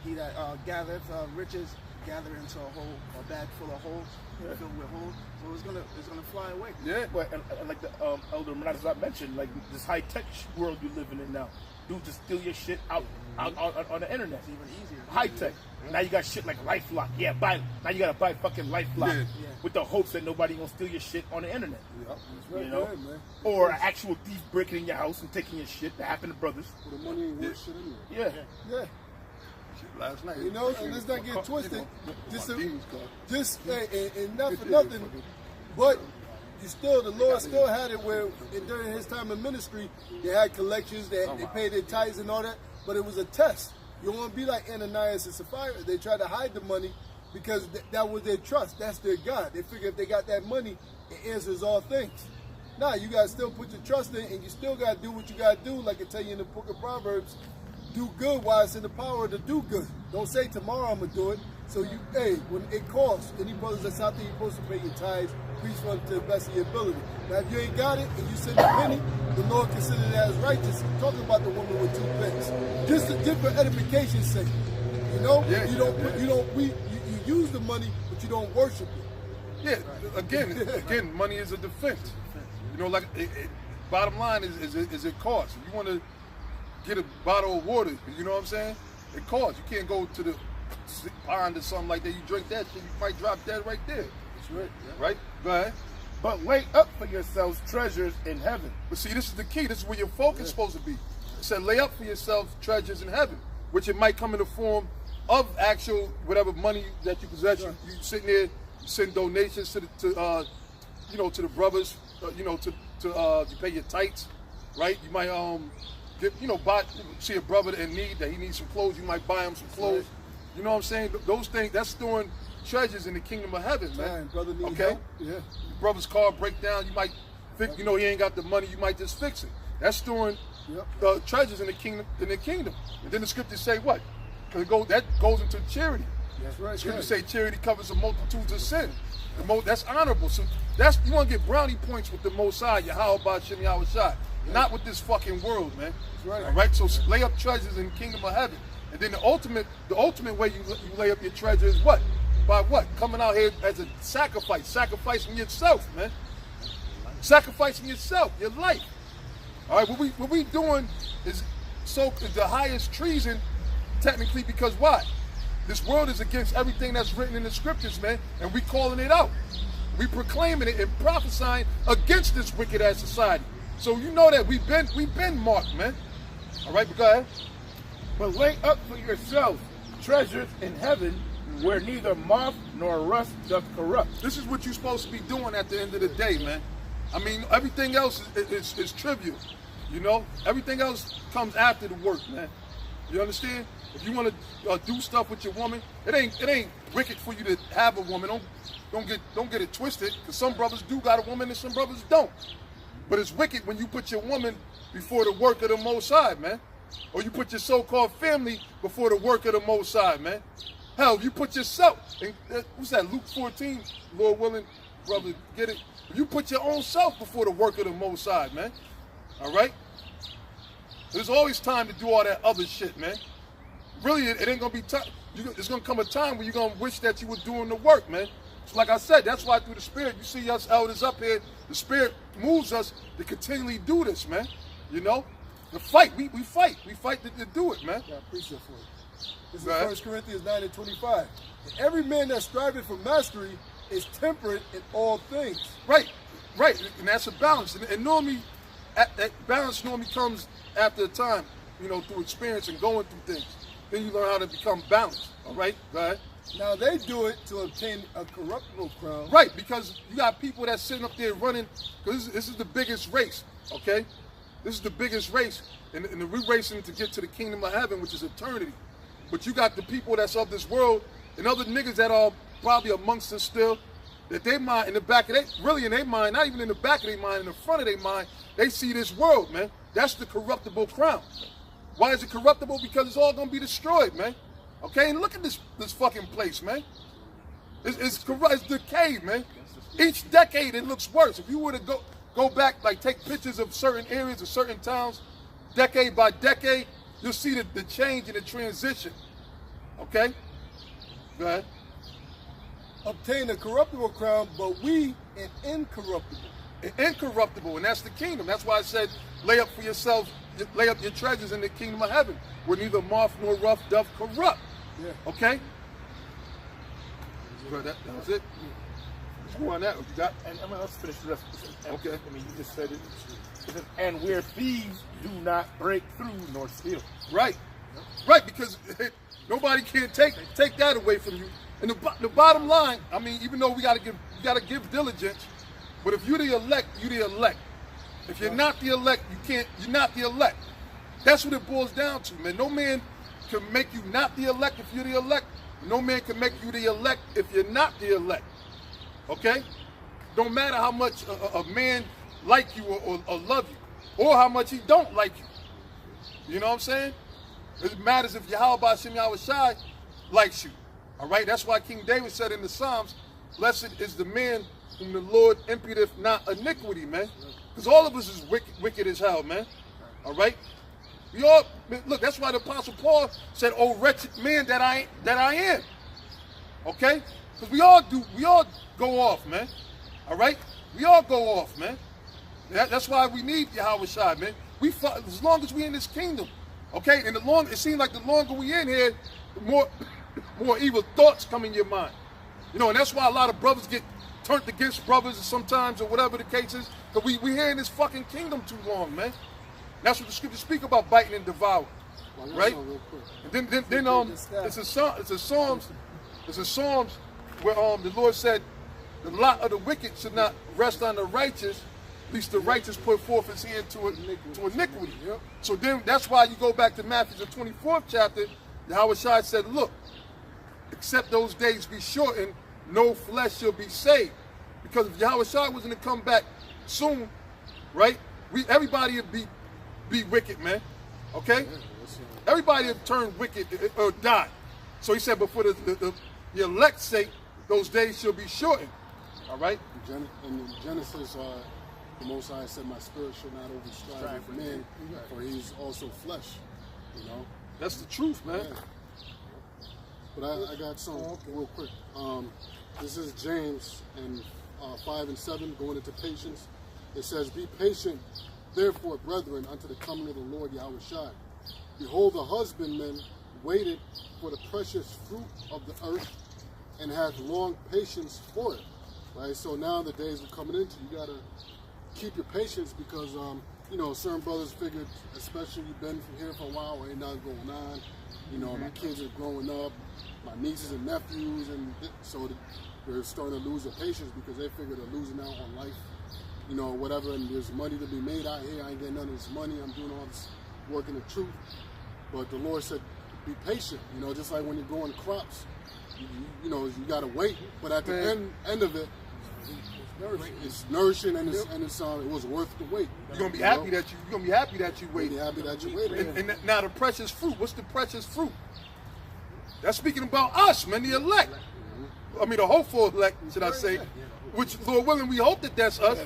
he that gathereth riches gather into a bag full of holes, filled with holes. So it's gonna fly away. Yeah, but and like the Elder Menazat mentioned, like this high tech world you're living in now, dude, just steal your shit out on the internet. It's even easier. High tech. Now you got shit like LifeLock. Yeah, buy. Now you gotta buy fucking LifeLock with the hopes that nobody gonna steal your shit on the internet. That's right, You know, man. or an actual thief breaking in your house and taking your shit. That happened to brothers. Well, the money ain't worth shit anyway. Yeah. Last night, You know, and let's not get twisted. Just hey, and not for nothing, but the Lord still had it where during his time in ministry, they had collections, they paid their tithes and all that, but it was a test. You don't want to be like Ananias and Sapphira. They tried to hide the money because that was their trust. That's their God. They figure if they got that money, it answers all things. Nah, you got to still put your trust in, and you still got to do what you got to do, like I tell you in the book of Proverbs. Do good while it's in the power to do good. Don't say tomorrow I'm going to do it. So when it costs, any brothers that's out there, you're supposed to pay your tithes, preach for them to the best of your ability. Now, if you ain't got it and you send a penny, the Lord considers it as righteous. I'm talking about the woman with 2 pence. Just for edification's sake. You know? You use the money, but you don't worship it. Yeah, again, money is a defense. You know, like bottom line is it costs. If you want to get a bottle of water, you know what I'm saying? It costs. You can't go to the pond or something like that. You drink that shit, you might drop dead right there. That's right. Yeah. Right? Go ahead. But lay up for yourselves treasures in heaven. But see, this is the key. This is where your focus is supposed to be. It said, lay up for yourselves treasures in heaven, which it might come in the form of actual whatever money that you possess. You sitting there, you send donations to the brothers. You pay your tithes, right? You might see a brother in need that he needs some clothes. You might buy him some clothes. You know what I'm saying? Those things, that's storing treasures in the kingdom of heaven, man. Brother need okay? help. Yeah. Your brother's car break down, you might fix, he ain't got the money, you might just fix it. That's storing treasures in the kingdom. And then the scriptures say what? Because that goes into charity. That's right. Scriptures say charity covers a multitude of sin. That's honorable. So you want to get brownie points with the Most High, Yahweh Ba'Shem Yahweh Shai. Not with this fucking world, man. That's right. All right. So lay up treasures in the kingdom of heaven, and then the ultimate way you lay up your treasure is what? By what? Coming out here as a sacrificing yourself, man. Sacrificing yourself, your life. All right. What we doing is the highest treason, technically, because why? This world is against everything that's written in the scriptures, man, and we calling it out. We proclaiming it and prophesying against this wicked ass society. So you know that we've been marked, man. All right, but go ahead. But lay up for yourselves treasures in heaven, where neither moth nor rust doth corrupt. This is what you're supposed to be doing at the end of the day, man. I mean, everything else is trivial. You know, everything else comes after the work, man. You understand? If you want to do stuff with your woman, it ain't wicked for you to have a woman. Don't get it twisted, because some brothers do got a woman and some brothers don't. But it's wicked when you put your woman before the work of the Most High, man. Or you put your so-called family before the work of the Most High, man. Hell, you put yourself, what's that, Luke 14, Lord willing, brother, get it? You put your own self before the work of the Most High, man. All right? There's always time to do all that other shit, man. Really, it ain't going to be time. There's going to come a time where you're going to wish that you were doing the work, man. So like I said, that's why through the Spirit, you see us elders up here, the Spirit moves us to continually do this, man. You know? The fight, we fight. We fight to do it, man. Yeah, I appreciate for it. This is 1 Corinthians 9:25. And every man that striveth for mastery is temperate in all things. Right. And that's a balance. And normally, that balance normally comes after a time, through experience and going through things. Then you learn how to become balanced. All right? Go ahead. Now they do it to obtain a corruptible crown. Right, because you got people that's sitting up there running, because this is the biggest race, okay? This is the biggest race, and we're racing to get to the kingdom of heaven, which is eternity. But you got the people that's of this world, and other niggas that are probably amongst us still, that they mind in the back of in their mind, not even in the back of their mind, in the front of their mind, they see this world, man. That's the corruptible crown. Why is it corruptible? Because it's all going to be destroyed, man. Okay, and look at this fucking place, man. It's decayed, man. Each decade it looks worse. If you were to go back, like take pictures of certain areas of certain towns, decade by decade, you'll see the change and the transition. Okay? Go ahead. obtain a corruptible crown, but we an incorruptible. Incorruptible, and that's the kingdom. That's why I said, lay up for yourselves, lay up your treasures in the kingdom of heaven, where neither moth nor rough doth corrupt. Yeah. Okay? That was it. Let's go on that. You got? And let's finish the rest of this. Okay. I mean, you just said it. It says, and where thieves do not break through nor steal. Right. Right, because nobody can take that away from you. And the bottom line, I mean, even though we gotta give diligence, but if you're the elect, you're the elect. If you're not the elect, you're not the elect. That's what it boils down to, man. No man can make you not the elect if you're the elect. No man can make you the elect if you're not the elect. Okay? Don't matter how much a man like you or love you, or how much he don't like you. You know what I'm saying? It matters if Yahweh Shem Yahweh Shai likes you. All right? That's why King David said in the Psalms, blessed is the man whom the Lord imputeth not iniquity, man. Because all of us is wicked as hell, man. All right? We all, look, that's why the Apostle Paul said, oh, wretched man that I am. Okay? Because we all go off, man. All right? We all go off, man. That's why we need Yahweh Shai, man. As long as we in this kingdom, okay? And it seems like the longer we in here, the more evil thoughts come in your mind. You know, and that's why a lot of brothers get turned against brothers sometimes, or whatever the case is, because we here in this fucking kingdom too long, man. That's what the scriptures speak about, biting and devouring, right? And then it's a Psalms where the Lord said, the lot of the wicked should not rest on the righteous, least the righteous put forth his hand to iniquity. Yep. So then that's why you go back to Matthew the 24th chapter, Yahweh Shai said, look, except those days be shortened, no flesh shall be saved. Because if Yahweh Shai was going to come back soon, right, everybody would be wicked, man. Okay? Everybody would turn wicked or die. So he said, but for the elect's sake, those days shall be shortened. All right? In Genesis, the Most High said, my spirit shall not overstrive with man, for he's also flesh. You know? That's the truth, man. Yeah. But I got something real quick. This is James and 5 and 7, going into patience. It says, be patient, therefore, brethren, unto the coming of the Lord Yahweh Shai. Behold, the husbandman waited for the precious fruit of the earth and hath long patience for it. Right? So now the days we're coming into, you got to keep your patience because, you know, certain brothers figured, especially you've been here for a while, ain't nothing going on. You know, my kids are growing up, my nieces and nephews, and so they're starting to lose their patience because they figure they're losing out on life, you know, whatever, and there's money to be made out here. I ain't getting none of this money. I'm doing all this work in the truth. But the Lord said, be patient, you know, just like when you're growing crops, you know, you got to wait. But at the end of it, it's nourishing and it was worth the wait. You're gonna be happy that you waited. Be happy that you waited. And now the precious fruit. What's the precious fruit? That's speaking about us, man, the elect. I mean, the hopeful elect, should I say? Which, Lord willing, we hope that that's us.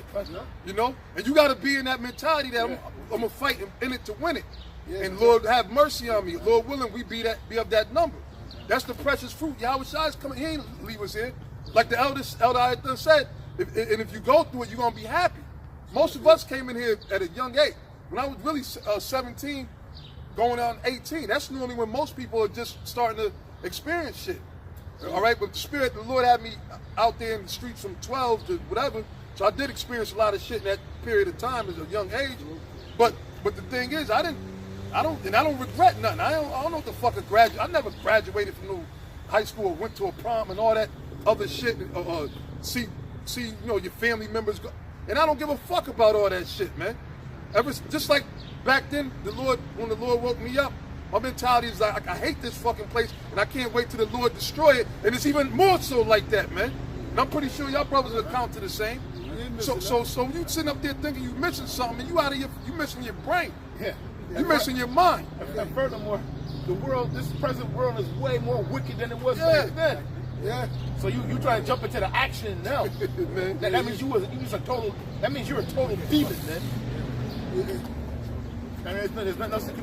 You know, and you got to be in that mentality that I'm gonna fight in it to win it. And Lord, have mercy on me. Lord willing, we be of that number. That's the precious fruit. Yahweh Shai is coming. He ain't leave us here. Like the elder Ayathan said. And if you go through it, you're going to be happy. Most of us came in here at a young age. When I was really 17, going on 18, that's normally when most people are just starting to experience shit. All right, but the Lord had me out there in the streets from 12 to whatever, so I did experience a lot of shit in that period of time as a young age. But the thing is, I don't regret nothing. I don't know what the fuck I never graduated from no high school or went to a prom and all that other shit. See, you know, your family members go, and I don't give a fuck about all that shit, man. Just like back then, when the Lord woke me up, my mentality is like, I hate this fucking place, and I can't wait till the Lord destroy it. And it's even more so like that, man. And I'm pretty sure y'all brothers will count to the same. So you sitting up there thinking you missing something, and you missing your brain. Yeah. You missing your mind. And furthermore, this present world is way more wicked than it was back then. Yeah. So you try to jump into the action now. Man, that means that means you're a total demon, man. I mean, there's nothing else that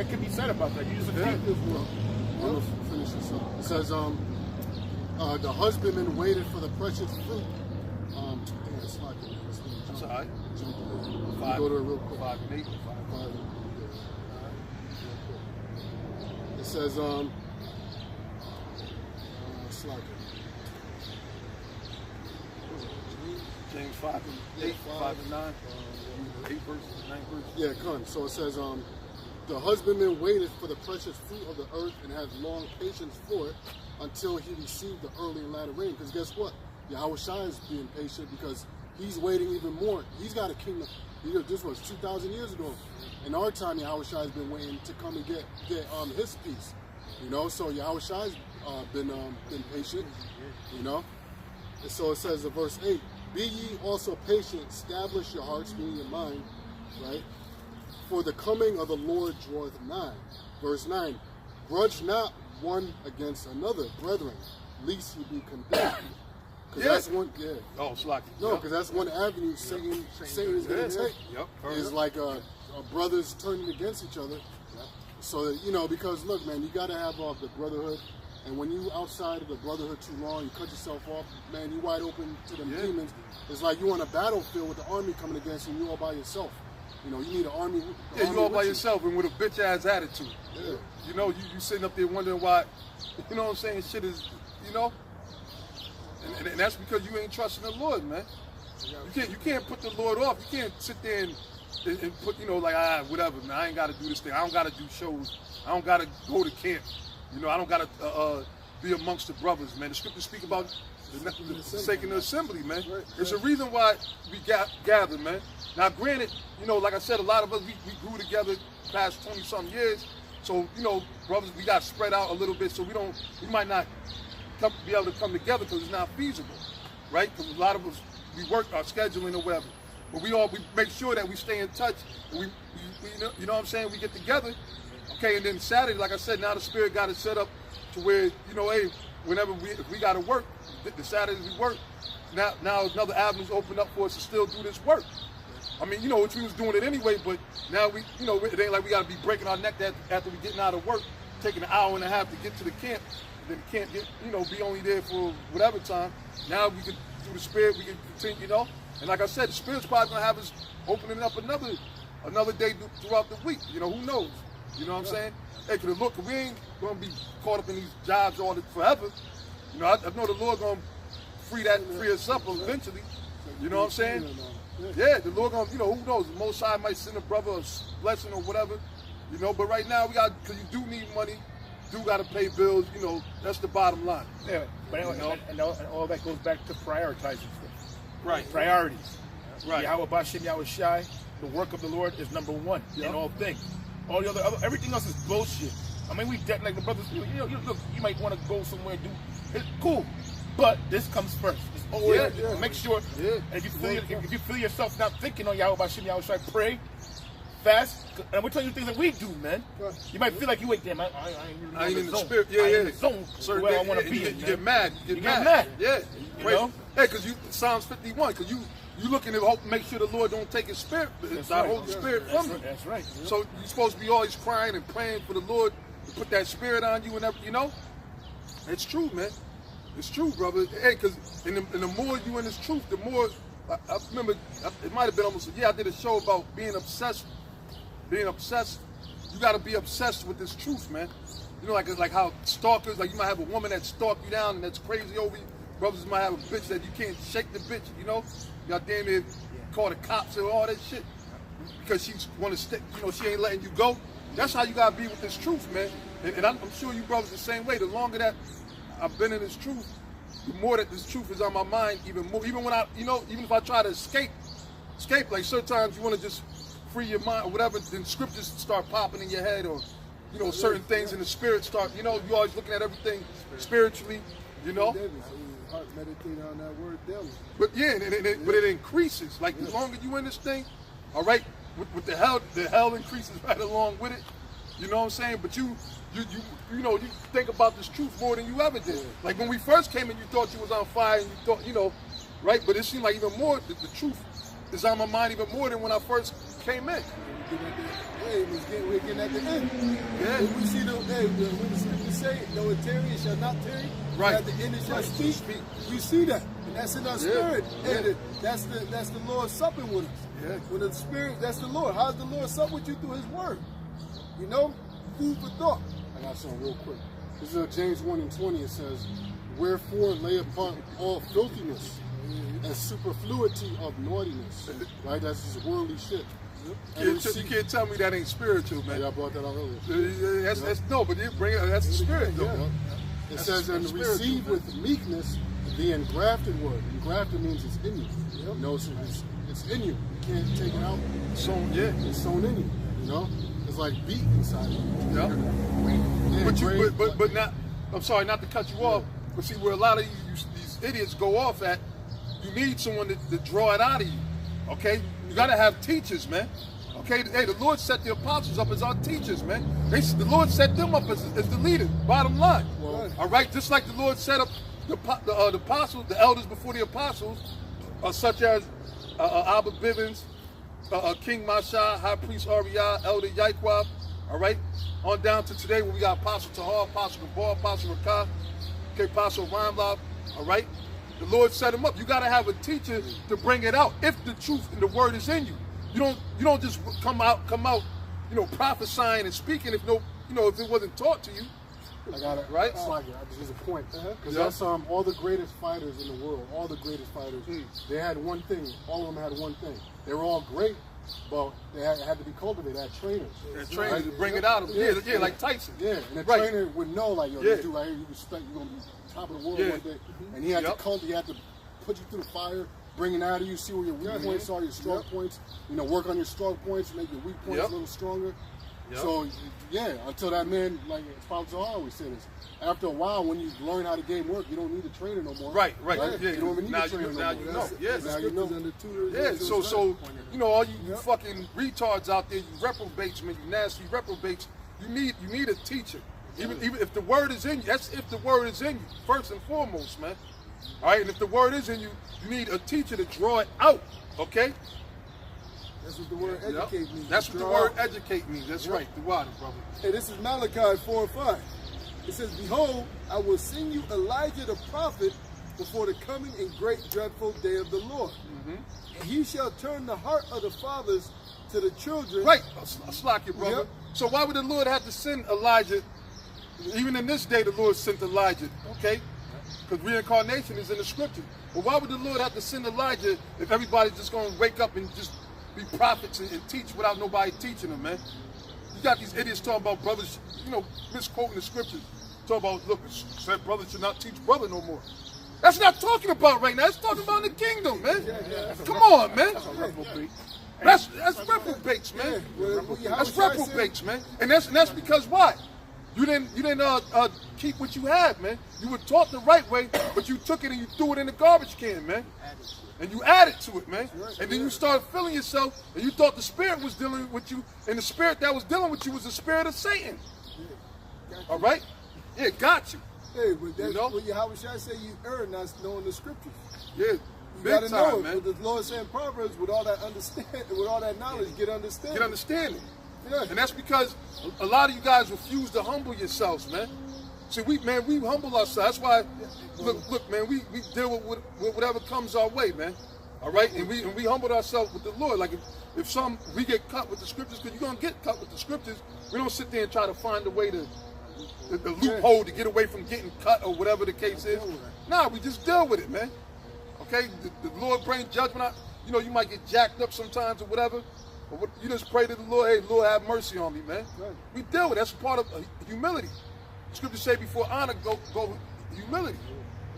can be said about that. You just a demon. I'm gonna finish this up. It says, The husbandman waited for the precious fruit. That's all right. Go to it real quick. 5 and 8. 5. It says, James 5 and 8, 5 and 9, 8 verses, 9 verses. Yeah, come. So it says, the husbandman waited for the precious fruit of the earth and had long patience for it until he received the early and latter rain. Because guess what? Yahweh Shai is being patient because he's waiting even more. He's got a kingdom. This was 2,000 years ago. In our time, Yahweh Shai has been waiting to come and get his peace. You know, so Yahweh Shai's been patient. You know, and so it says in verse 8, "Be ye also patient, establish your hearts, meaning your mind, right? For the coming of the Lord draweth nigh." Verse 9, "Grudge not one against another, brethren, lest ye be condemned." Because that's one, Oh, slack. No, because that's one avenue Satan is going to take. Is like brothers turning against each other. So that, you know, because look, man, you got to have the brotherhood. And when you outside of the brotherhood too long, you cut yourself off, man, you wide open to them demons. It's like you on a battlefield with the army coming against you and you all by yourself. You know, you need an army. You all by yourself and with a bitch-ass attitude. Yeah. You know, you sitting up there wondering why, you know what I'm saying, shit is, you know? And that's because you ain't trusting the Lord, man. You can't put the Lord off. You can't sit there and put, you know, like, whatever, man, I ain't got to do this thing. I don't got to do shows. I don't got to go to camp. You know, I don't got to be amongst the brothers, man. The scriptures speak about the sake of the assembly, man. There's a reason why we gather, man. Now, granted, you know, like I said, a lot of us, we grew together past 20-something years. So, you know, brothers, we got spread out a little bit, so we might not be able to come together because it's not feasible, right? Because a lot of us, we work our scheduling or whatever. But we make sure that we stay in touch. And you know what I'm saying? We get together. Okay, and then Saturday, like I said, now the Spirit got it set up to where, you know, hey, whenever if we got to work, the Saturdays we work, now another avenue's opened up for us to still do this work. I mean, you know, which we was doing it anyway, but now we, you know, it ain't like we got to be breaking our neck after we getting out of work, taking an hour and a half to get to the camp, and then the camp be only there for whatever time. Now we can, through the Spirit, we can continue, you know. And like I said, the Spirit's probably going to have us opening up another day throughout the week. You know, who knows? You know what I'm saying? Hey, cause look, we ain't gonna be caught up in these jobs forever. You know, I know the Lord gonna free us up eventually. You know what I'm saying? Yeah, the Lord gonna, you know, who knows? The Most High might send a brother a blessing or whatever. You know, but right now cause you do need money, do gotta pay bills. You know, that's the bottom line. Yeah, but and all that goes back to prioritizing stuff. Right. Priorities. Right. Yahweh Bashem, Yahweh Shai, the work of the Lord is number one in all things. All the other everything else is bullshit. I mean, like the brothers, you know, look, you might want to go somewhere and do it. Cool, but this comes first. It's always make sure. Yeah. And if you feel yourself not thinking on Yahweh Bashem, Yahweh Shai, pray, fast, and we're telling you things that we do, man. You might feel like you ain't damn. I ain't in the zone. Spirit. I ain't in the zone. Certain where I want to be. You get mad. You get mad. Yeah. You know? Hey, because Psalms 51, because you looking to make sure the Lord don't take His Spirit, the Holy Spirit from you. That's right. So you're supposed to be always crying and praying for the Lord to put that Spirit on you and everything. You know, it's true, man. It's true, brother. Hey, because the more you in this truth, the more I remember. It might have been almost a year. I did a show about being obsessed. Being obsessed. You got to be obsessed with this truth, man. You know, like how stalkers, like you might have a woman that stalk you down and that's crazy over you. Brothers might have a bitch that you can't shake the bitch, you know? Y'all damn near call the cops and all that shit because she want to stick, you know, she ain't letting you go. That's how you got to be with this truth, man. And I'm sure you brothers the same way. The longer that I've been in this truth, the more that this truth is on my mind, even more. Even when even if I try to escape, like sometimes you want to just free your mind or whatever, then scriptures start popping in your head or, you know, certain things in the spirit start, you know, you always looking at everything spiritually, you know? Heart meditate on that word daily. But yeah, but it increases. Like the longer you in this thing, all right, with the hell increases right along with it. You know what I'm saying? But you know, you think about this truth more than you ever did. Like when we first came in, you thought you was on fire and you thought, you know, right? But it seemed like even more, the truth is on my mind even more than when I first came in. We're getting at the end. Yeah. When we see when the scriptures say, "No it tarry, it shall not tarry." Right. At the end it shall speak. We see that, and that's in our spirit. And that's the Lord supping with us. Yeah. When the Spirit, that's the Lord. How's the Lord sup with you through His Word? You know, food for thought. I got something real quick. This is James 1:20. It says, "Wherefore lay apart all filthiness and superfluity of naughtiness." Right? That's just worldly shit. You can't tell me that ain't spiritual, man. Yeah, I brought that out earlier. That's no, but you bring it. That's the spirit, though. Yeah. It says, "And receive with meekness the engrafted word." Engrafted means it's in you. You know, so it's in you. You can't take it out. So yeah, It's sewn in you. You know, it's like beat inside of you. yeah. But not. I'm sorry, not to cut you off. But see, where a lot of these idiots go off at, you need someone to draw it out of you. Okay, you gotta have teachers, man. Okay, hey, the Lord set the apostles up as our teachers, man. The Lord set them up as the leaders. Bottom line, all right. Just like the Lord set up the apostles, the elders before the apostles, such as Abba Bivens, King Masha, High Priest Ariah, Elder Yaikwab, all right, on down to today where we got Apostle Tahar, Apostle Gabar, Apostle Rakah, okay, Apostle Rambla, all right. The Lord set them up. You got to have a teacher to bring it out. If the truth and the word is in you, you don't just come out, you know, prophesying and speaking if if it wasn't taught to you. I got it. Right? Just a point. Because that's all the greatest fighters in the world. All the greatest fighters. They had one thing. All of them had one thing. They were all great, but they had to be cultivated. They had trainers. Trainers to bring it out of them. Yeah, like Tyson. Yeah, and the trainer would know, like, yo, this dude right here, you respect, you're gonna be top of the world one day. And he had to cultivate. He had to put you through the fire, bring it out of you, see where your weak points are, your strong points. You know, work on your strong points, make your weak points a little stronger. So, yeah, until that man, like Sponsor always said this, after a while, when you learn how the game works, you don't need a trainer no more. Right. Yeah. You don't even need a trainer now no more. you know. Yes. Now you know. Yeah, so you know, all you fucking retards out there, you reprobates, man, you nasty reprobates, you need a teacher. Even if the word is in you, that's if the word is in you, first and foremost, man. All right, and if the word is in you, you need a teacher to draw it out, okay? That's what the word educate means. That's what the word educate means. That's right, the water, brother. Hey, this is Malachi 4:5. It says, "Behold, I will send you Elijah the prophet before the coming and great dreadful day of the Lord. And he shall turn the heart of the fathers to the children." Right, I'll slack you, brother. So why would the Lord have to send Elijah? Even in this day, the Lord sent Elijah, okay? Because reincarnation is in the scriptures. But why would the Lord have to send Elijah if everybody's just going to wake up and just be prophets and teach without nobody teaching them, man? You got these idiots talking about brothers, you know, misquoting the scriptures. Talking about, look, it said brother should not teach brother no more. That's not talking about right now. It's talking about in the kingdom, man. Come on, man. That's reprobates, man. That's reprobates, man. And that's because why? You didn't keep what you had, man. You were taught the right way, but you took it and you threw it in the garbage can, man. And you added to it, man. And then you started feeling yourself, and you thought the spirit was dealing with you, and the spirit that was dealing with you was the spirit of Satan. All right? Yeah, got you. Hey, but that's what Yahweh Shai say, you err not knowing the scriptures. Yeah, you gotta know it. Man. But the Lord said in Proverbs, with all that understanding, with all that knowledge, get understanding. Get understanding. Yeah. And that's because a lot of you guys refuse to humble yourselves, man. See, we humble ourselves. That's why, look, man, we deal with whatever comes our way, man. All right, and we humbled ourselves with the Lord. Like if we get cut with the scriptures, because you're gonna get cut with the scriptures. We don't sit there and try to find a way to the loophole to get away from getting cut or whatever the case is. Nah, we just deal with it, man. Okay, the Lord brings judgment out. You know, you might get jacked up sometimes or whatever. But you just pray to the Lord, hey, Lord, have mercy on me, man. Right. We deal with it. That's part of humility. Scriptures say before honor, go humility.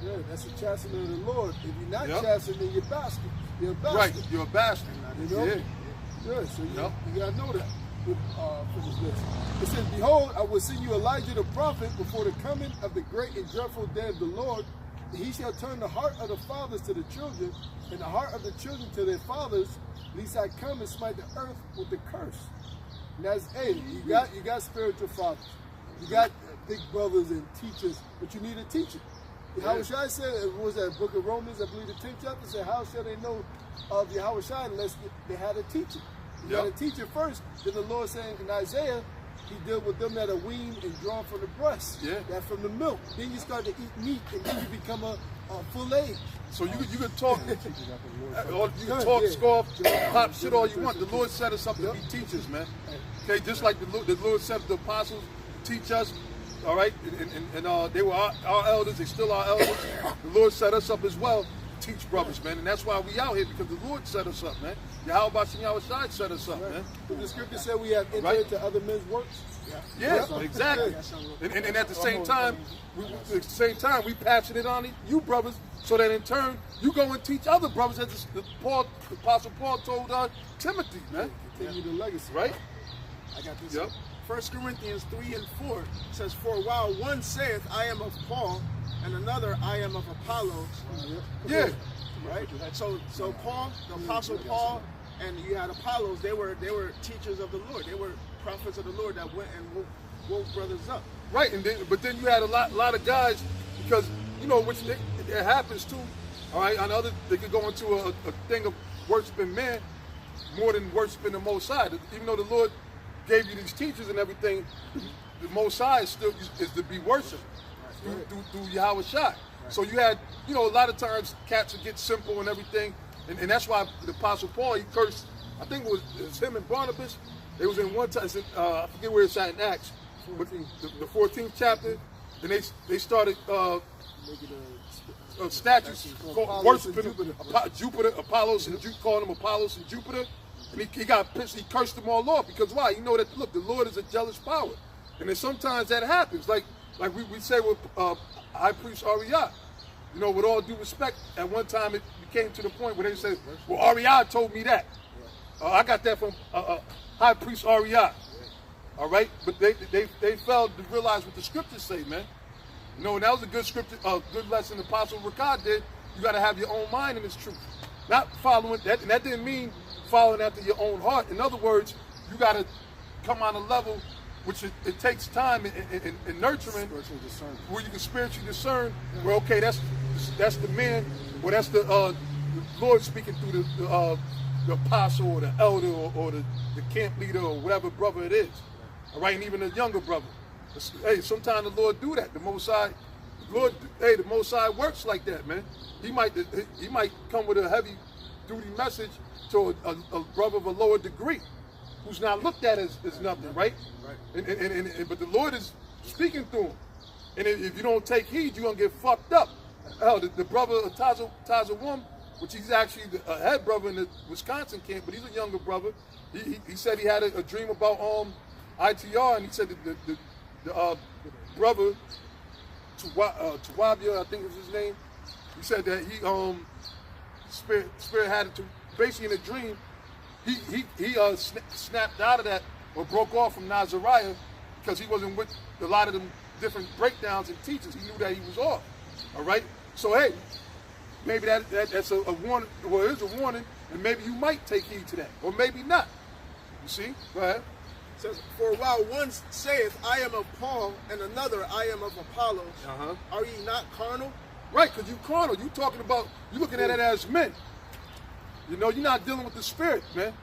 Yeah, that's the chastening of the Lord. If you're not chastening, you're bastard. You're a bastard. Right, you're a bastard. You know? Yeah, so you got to know that. Finish this. It says, "Behold, I will send you Elijah the prophet before the coming of the great and dreadful day of the Lord. And he shall turn the heart of the fathers to the children, and the heart of the children to their fathers, lest I come and smite the earth with the curse." And that's, hey, you got spiritual fathers. You got big brothers and teachers, but you need a teacher. Yahweh Shai said, what was that, book of Romans, I believe the 10th chapter, said, how shall they know of Yahweh Shai unless they had a teacher? You got to teach it first. Then the Lord said in Isaiah, he dealt with them that are weaned and drawn from the breast. Yeah. That from the milk. Then you start to eat meat, and then you become a full age. So you can talk, scoff, pop shit all you want. The Lord set us up to be teachers, man. Okay, just like the Lord set the apostles to teach us. All right, and they were our elders. They still are elders. The Lord set us up as well to teach brothers, man. And that's why we out here, because the Lord set us up, man. Yahweh Shai set us up, man. The scripture said we have entered into other men's works. Yeah, exactly. And at the same time, we passing it on to you brothers, so that in turn you go and teach other brothers, as the Apostle Paul told Timothy, man. Continue the legacy, right? I got this. Yep. 1 Corinthians 3 and 4 says, "For while one saith, I am of Paul, and another, I am of Apollos." Yeah. Right. So Paul, the Apostle Paul, and you had Apollos. They were teachers of the Lord. They were prophets of the Lord that went and woke brothers up. Right. But then you had a lot of guys, because which it happens too. All right. On they could go into a thing of worshiping man more than worshiping the Most High. Even though the Lord gave you these teachers and everything, the Most High is to be worshipped through Yahweh Shai. So you had, a lot of times cats would get simple and everything, and that's why the Apostle Paul, he cursed, I think it was him and Barnabas. They was in one time, I forget where it's at in Acts, but the 14th chapter, and they started statues worshiping Jupiter, Apollos, and calling them Apollos and Jupiter. And he got pissed. He cursed them all off, because why? You know that, look, the Lord is a jealous power, and then sometimes that happens. Like we say with High Priest Ariah. With all due respect, at one time it came to the point where they said, "Well, Ariah told me that." I got that from High Priest Ariah. All right, but they failed to realize what the scriptures say, man. And that was a good scripture, good lesson the Apostle Rakah did. You got to have your own mind in this truth, not following that, and that didn't mean following after your own heart. In other words, you got to come on a level which it takes time and nurturing, where you can spiritually discern. Well, okay, that's the man, or that's the Lord speaking through the apostle or the elder or the camp leader or whatever brother it is. All right, and even the younger brother. Hey, sometimes the Lord do that. The Most High, the Most High works like that, man. He might come with a heavy duty message to a brother of a lower degree, who's not looked at as nothing, right? Right. But the Lord is speaking through him. And if you don't take heed, you're going to get fucked up. Hell, the brother Tazawam, which he's actually a head brother in the Wisconsin camp, but he's a younger brother. He said he had a dream about ITR, and he said that the brother, Tawabia, I think was his name, he said that he Spirit had it to, basically in a dream, he snapped out of that, or broke off from Nazariah, because he wasn't with a lot of them different breakdowns and teachers. He knew that he was off. All right? So, hey, maybe that's a warning. Well, it is a warning, and maybe you might take heed to that, or maybe not. You see? Go ahead. It says, "For while one saith, I am of Paul, and another, I am of Apollos, are ye not carnal?" Right, because you carnal. You talking about, you looking at it as men. You're not dealing with the spirit, man.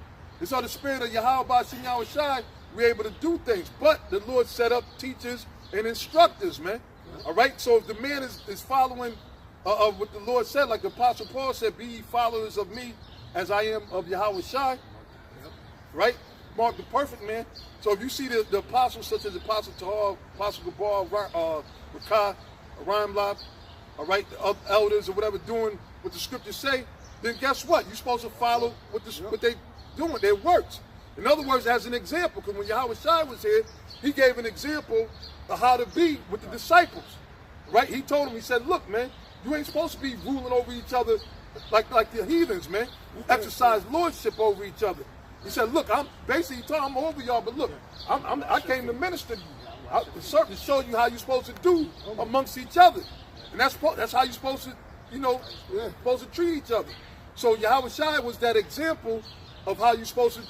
It's all the spirit of Yahweh Shai. We're able to do things. But the Lord set up teachers and instructors, man. All right? So if the man is following of what the Lord said, like the Apostle Paul said, "Be ye followers of me as I am of Yahweh Shai." Right? Mark the perfect man. So if you see the apostles, such as Apostle Tahar, Apostle Gabar, Rakah, Arimlab, all right, the elders or whatever, doing what the scriptures say, then guess what? You're supposed to follow what they doing, their works. In other words, as an example, because when Yahweh Shai was here, he gave an example of how to be with the disciples. Right? He told them, he said, "Look, man, you ain't supposed to be ruling over each other like the heathens, man. Exercise lordship over each other." He said, "Look, I'm over y'all, but look, I came to minister to show you how you're supposed to do amongst each other. And that's how you're supposed to, supposed to treat each other." So Yahweh Shai was that example of how you're supposed to,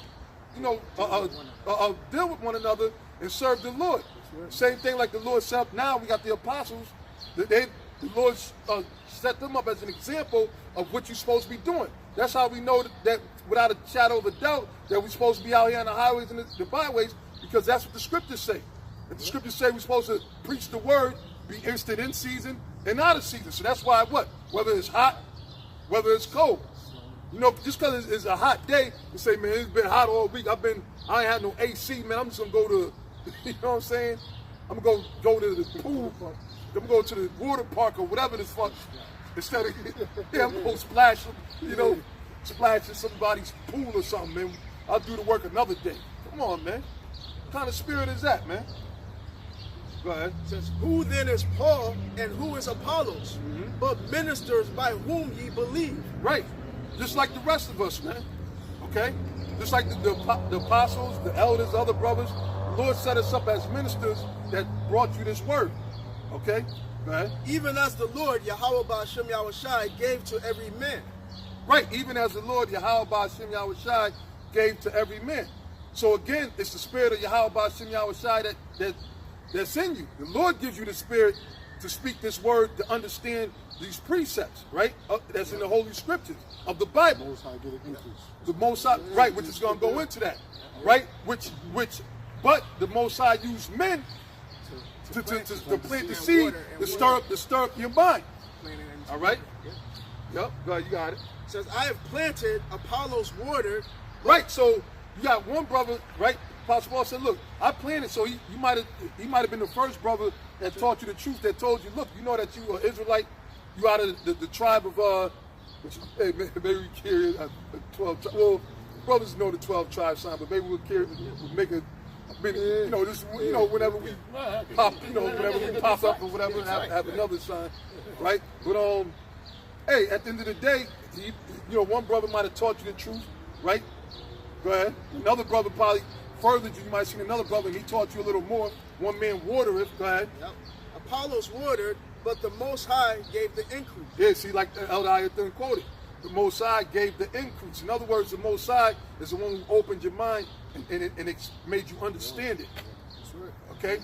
deal with one another and serve the Lord. Same thing like the Lord set up now. We got the apostles. The Lord set them up as an example of what you're supposed to be doing. That's how we know that without a shadow of a doubt that we're supposed to be out here on the highways and the byways, because that's what the scriptures say. And the scriptures say we're supposed to preach the word, be instant in season and out of season. So that's why whether it's hot, whether it's cold. You know, just because it's a hot day, you say, man, it's been hot all week. I ain't had no AC, man. I'm just gonna go to, you know what I'm saying? I'm gonna go to the pool. I'm gonna go to the water park or whatever the fuck. Instead of, yeah, I'm gonna splash, you know, splash in somebody's pool or something, man. I'll do the work another day. Come on, man. What kind of spirit is that, man? Go ahead. It says, who then is Paul and who is Apollos? But ministers by whom ye believe. Right. Just like the rest of us, man. Okay? Just like the apostles, the elders, other brothers, the Lord set us up as ministers that brought you this word. Okay? Go ahead. Even as the Lord, Yahweh Ba'ashem Yahushai, gave to every man. Right. Even as the Lord, Yahweh Ba'ashem Yahushai, gave to every man. So again, it's the spirit of Yahweh Ba'ashem Yahushai that's in you. The Lord gives you the spirit to speak this word, to understand these precepts, right? That's in the Holy Scriptures of the Bible. Most High get an increase. The Most High, right, which is going to go into that, right? But the Most High used men to plant the seed, to stir up your mind. All right? Yep, go ahead, you got it. It says, I have planted, Apollos watered. Right, so you got one brother, right? Apostle Paul said, look, I planted, so he might have been the first brother that taught you the truth, that told you, look, you know that you are Israelite, you out of the tribe of, hey, maybe we carry 12 tribes. Well, brothers know the 12 tribe sign, but maybe we'll make a, you know, this, you know, whenever we pop, you know, whenever we pop up or whatever, have another sign, right? But hey, at the end of the day, you know, one brother might have taught you the truth, right? Go ahead. Another brother probably furthered you. You might have seen another brother and he taught you a little more. One man watereth. Go ahead. Yep. Apollos watered, but the Most High gave the increase. Yeah, see, like the Elder Ayathan quoted, the Most High gave the increase. In other words, the Most High is the one who opened your mind and it made you understand it. Okay?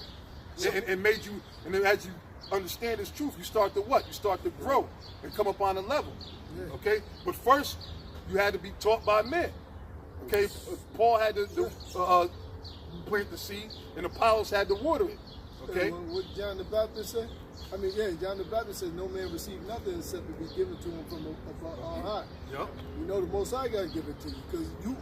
And made you, and then as you understand this truth, you start to what? You start to grow and come up on a level. Okay? But first, you had to be taught by men. Okay? Paul had to plant the seed, and Apollos had to water it. Okay? What John the Baptist said? I mean, yeah, John the Baptist said, no man received nothing except to be given to him from on high. Yep. You know the Most High got to give it to you, because you